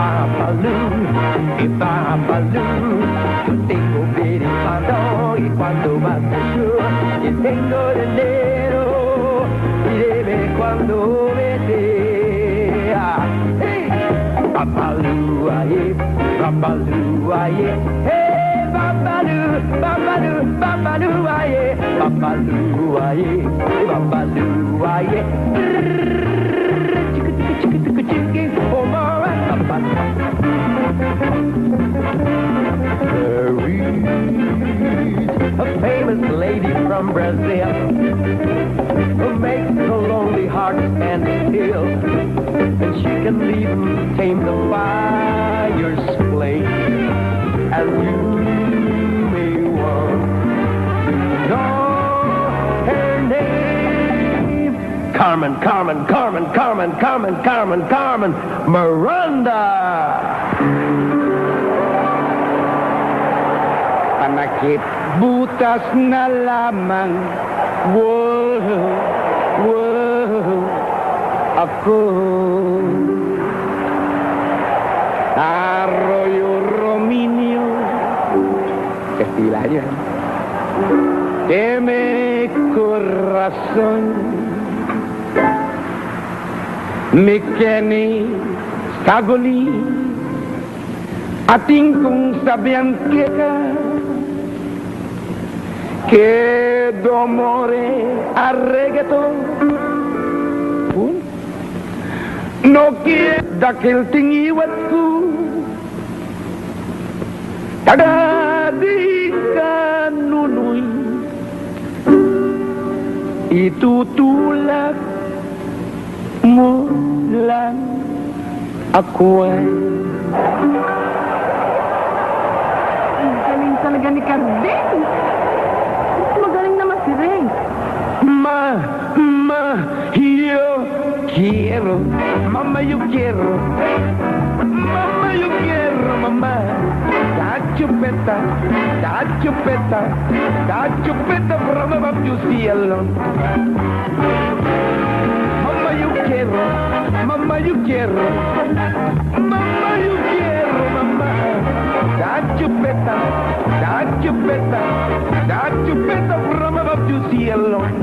I'm Baloo, yo tengo verifado y cuando va a ser yo tengo dinero y debe cuando me sea. Hey, Babaloo, aye, Babaloo, aye, hey, Babaloo, Babaloo, Babaloo, aye, Babaloo, aye, Babaloo, aye. There is a famous lady from Brazil who makes the lonely heart stand still, and she can even tame the fire's flame. And you may want to know her name. Carmen, Carmen, Carmen, Carmen, Carmen, Carmen, Carmen Miranda. Panakit butas na lamang. Wow, wow, ako. Arroyo Rominio. Castilla yan. Deme corazón. Mi Kenny Stagoli. Ating kung sabihan kita que domore a reggaeton no quiere daquel tingiwat ko tadadi kanunoy itutulak mo lang ako ay Galing talaga ni Carding. Magaling naman si Ray. Yo quiero, mamá, yo quiero, mamá, da chupeta, from above you see alone. Mamá, yo quiero, mamá, yo quiero, mamá, da chupeta, from above you see alone.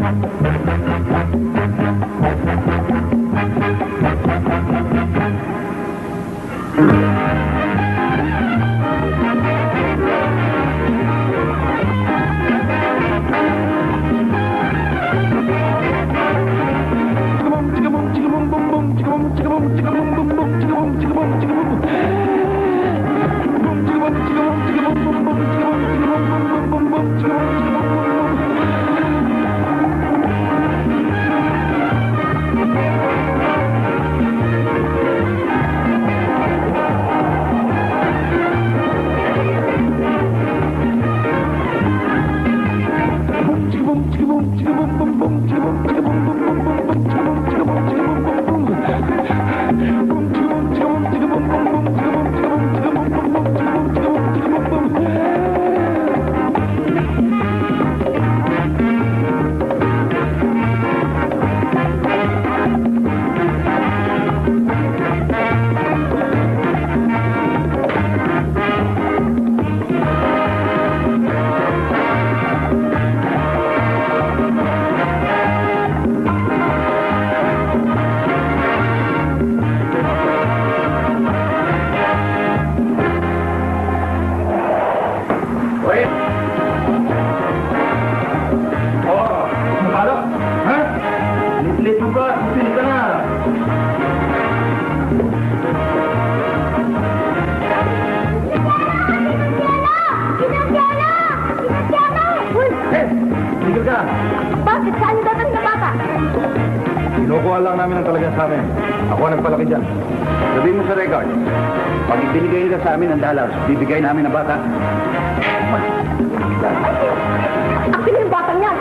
sa amin. Ako ang nagpalaki dyan. Sabihin mo sa record, pag ibinigay nila sa amin ng dollars, bibigay namin ng bata. Akin yung batang yan!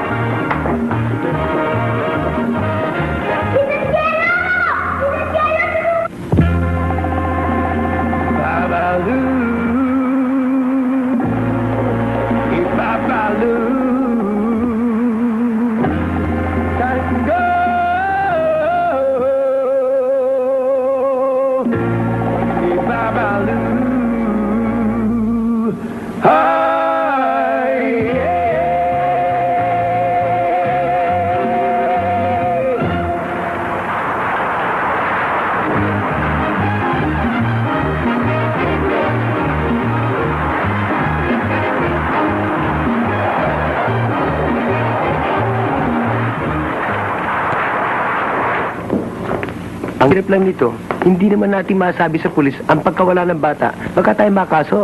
Ang hirap lang nito, hindi naman natin masabi sa pulis ang pagkawala ng bata. Baka tayo makaso.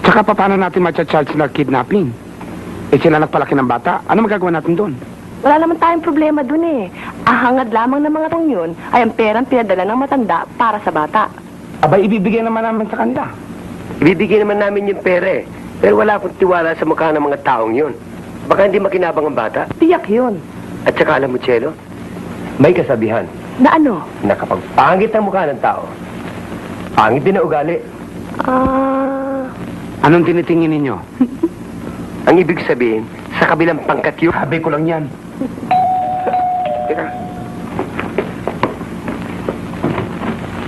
Tsaka paano natin matcha-charge na kidnapping? Eh sila nagpalaki ng bata. Ano magagawa natin doon? Wala naman tayong problema dun eh. Ang hangad lamang ng mga tong yun ay ang perang pinadala ng matanda para sa bata. Abay, ibibigay naman namin sa kanila. Ibibigay naman namin yung pera eh. Pero wala akong tiwala sa mukha ng mga taong yun. Baka hindi makinabang ang bata. Tiyak yun. At saka alam mo, Chelo, may kasabihan Na ano? na kapag pangit ang mukha ng tao, pangit din ang ugali. Anong tinitingin ninyo? Ang ibig sabihin, sa kabilang pangkat yun. Sabi ko lang yan. Teka.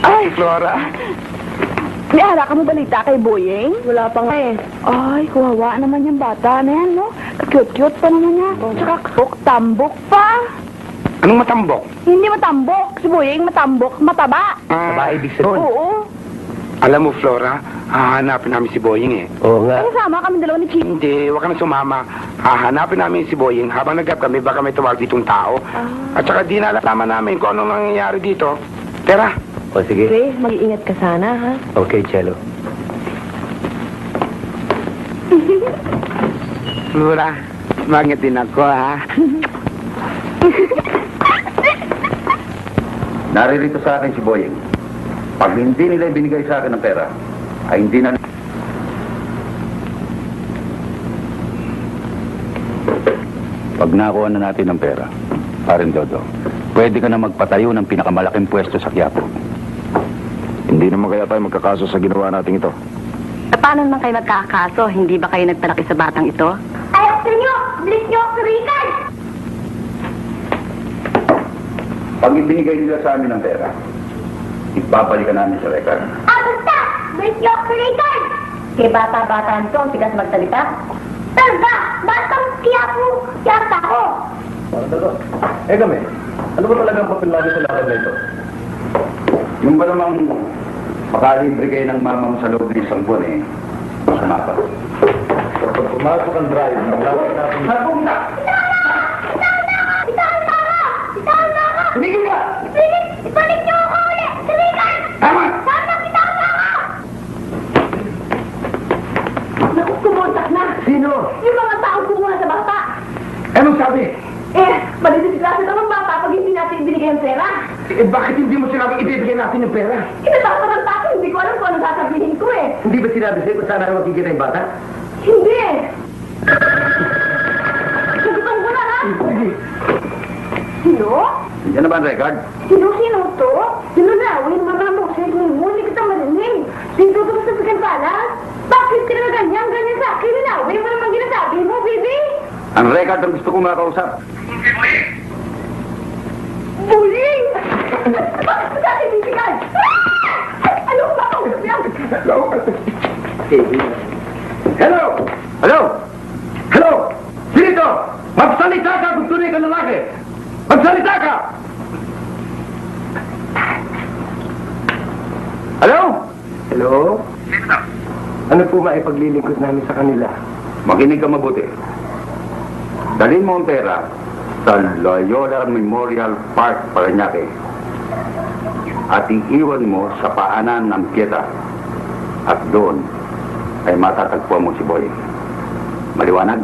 Ay, Flora. May ara ka mo balita kay Boyeng? Wala pa nga eh. Ay, kuwawa naman yung bata na yan, no? Cute-cute pa naman niya. Tsaka tambok pa. Anong matambok? Hindi matambok. Si Boyeng matambok. Mataba. Saba ibig sabihin. Oo. Alam mo, Flora, hahanapin namin si Boying eh. Oo nga. Ay, sama kami dalawa ni Chief. Hindi, huwag ka na sumama. Hahanapin namin si Boying. Habang nagkap kami, baka may tumawag ditong tao. At saka di nalalaman namin kung anong nangyayari dito. Tara. O sige. Ray, mag-iingat ka sana, ha? Okay, Chelo. Flora, magnet din ako, ha? Naririto sa akin si Boyeng. Pag hindi nila ibinigay sa akin ng pera, ay hindi na... Pag nakuha na natin ng pera, parin Dodo, pwede ka na magpatayo ng pinakamalaking pwesto sa Quiapo. Hindi naman kaya tayo magkakaso sa ginawa natin ito. Paano naman kayo magkakaso? Hindi ba kayo nagpalaki sa batang ito? Ayaw sa inyo! Bilis niyo ako, Ricard! Pag ibinigay nila sa amin ng pera, ibabalikan namin sa record. Basta! Bilis niyo ako, Ricard! Kay bata-bataan to, ang tigas magsalita. Talaga! Batang tiyapo! Tiyata ko! Eh kami, ano ba talaga ang papel namin sa lakad na ito? Yung ba namang makalibre kayo ng mama mo sa loob ng isang buwan eh, masama pa. Kapag pumasok ang drive, ang lakad natin... Sabong na! Bitahan na ako! Tumigil ka! Bilis! Ibalik niyo ako ulit! Si Ricard! Tama! Sana bitahan na ako! Naku, kumontak na. Sino? Yung mga taong kumuha sa bata. Anong sabi? Eh, madidisgrasya naman bata pag hindi natin ibinigay ang pera. Eh, bakit hindi mo sinabing ibibigay natin yung pera? Inatapan ng tato, hindi ko alam kung ano sasabihin ko eh. Hindi ba sinabi sa'yo kung saan ako makikita yung bata? Hindi eh. Nagutom ko na ha? Sino? Yan na ba ang record? Sino to? Sino na? Uy, mamamo, sa'yo mo, hindi kita marinig. Dito ko sa pikan pala. Bakit ka na ganyan sa akin na? Uy, mo naman ginasabi mo, baby. Ang record ang gusto kong makausap. Bullying! Bakit mo dati bibigyan? Ano ko ba kausap yan? Hello! Hello! Hello! Sino? Magsalita ka kung tunay ka lalaki! Magsalita ka! Hello? Hello? Ano po maipaglilingkod namin sa kanila? Makinig ka mabuti. Dalhin mo ang pera sa Loyola Memorial Park, Parañaque. At iiwan mo sa paanan ng Pieta. At doon ay matatagpuan mo si Boy. Maliwanag?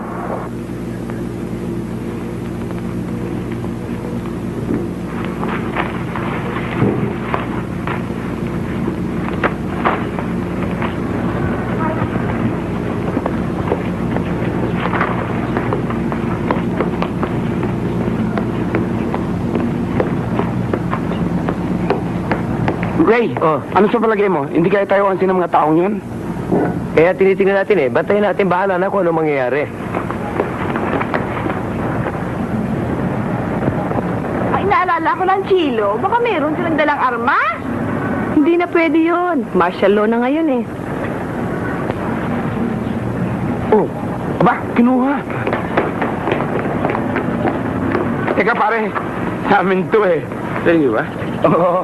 Ray, ano sa palagay mo? Hindi kaya tayo kansin ng mga taong yun? Kaya tinitingnan natin bantayan natin, bahala na kung ano mangyayari. Ay, naalala ko lang, Chilo. Baka meron silang dalang armas? Hindi na pwede yun. Martial law na ngayon eh. Oh, aba, kinuha. Teka pare, sa amin to eh. Sa'yo ba? Oo.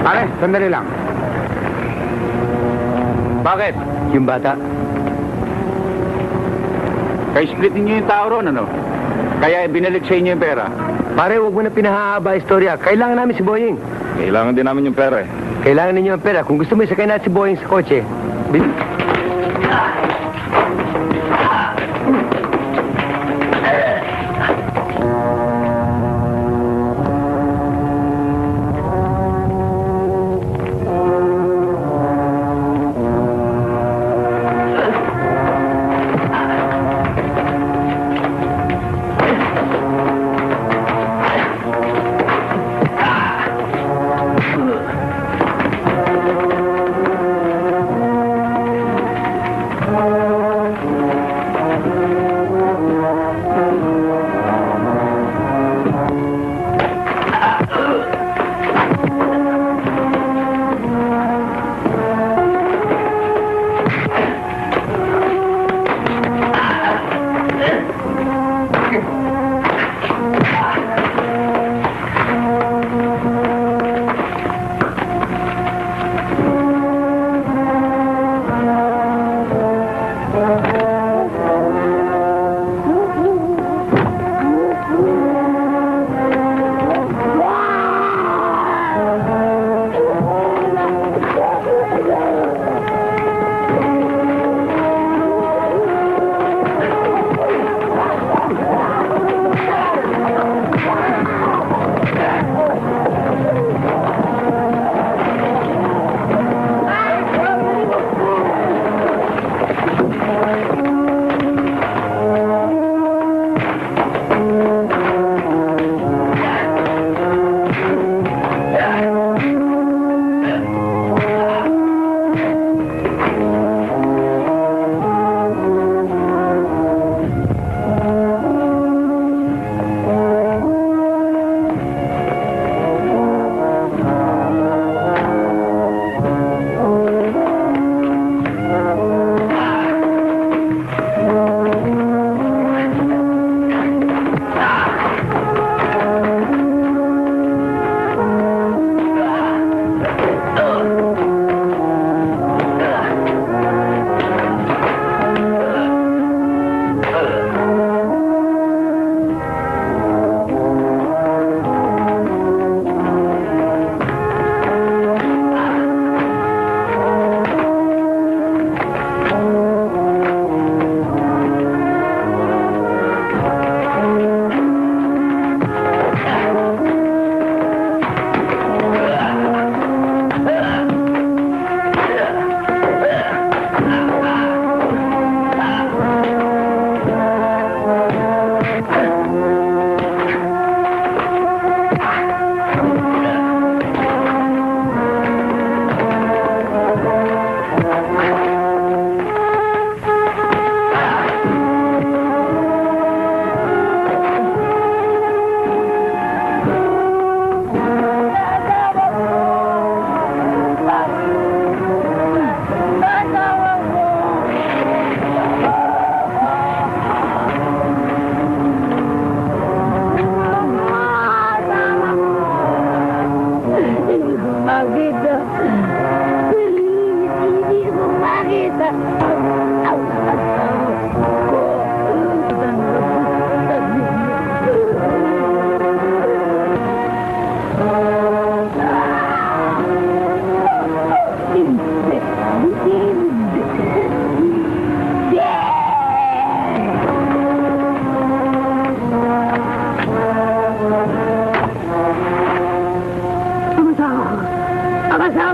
Pare, sandali lang. Bakit? Yung bata, Kaya split niyo yung tao ron, ano? Kaya binalik sa inyo yung pera. pare, huwag mo na pinahahaba istorya. Kailangan namin si Boying. Kailangan din namin yung pera eh. Kailangan ninyo ang pera. Kung gusto mo, isakay natin si Boying sa kotse.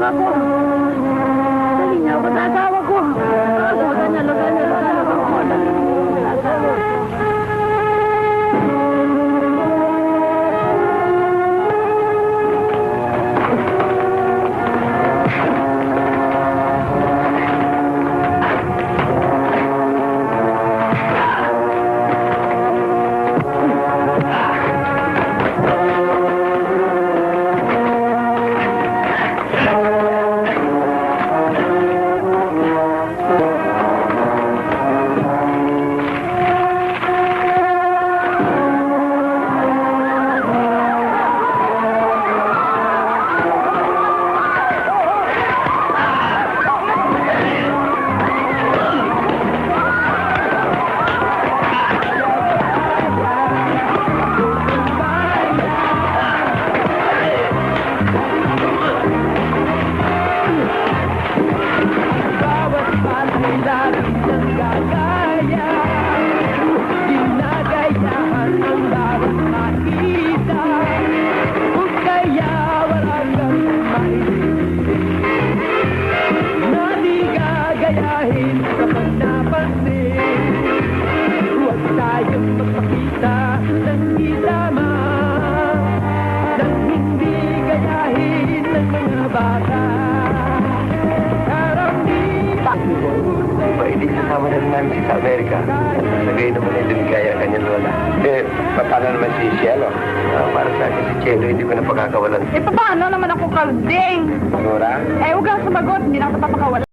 lang ako. Dali niya ako sa asawa ko. Laga niya ako. Dali niya sa asawa. Hindi kasama na rin namin sa Amerika. Nagay naman ay lumigaya kanyang lola. Paano naman si Cielo? Para sa akin si Chelo, hindi ko na pagkakawalan. Paano naman ako kalding? Nora? Huwag kang sumagot, hindi na ako papakawalan.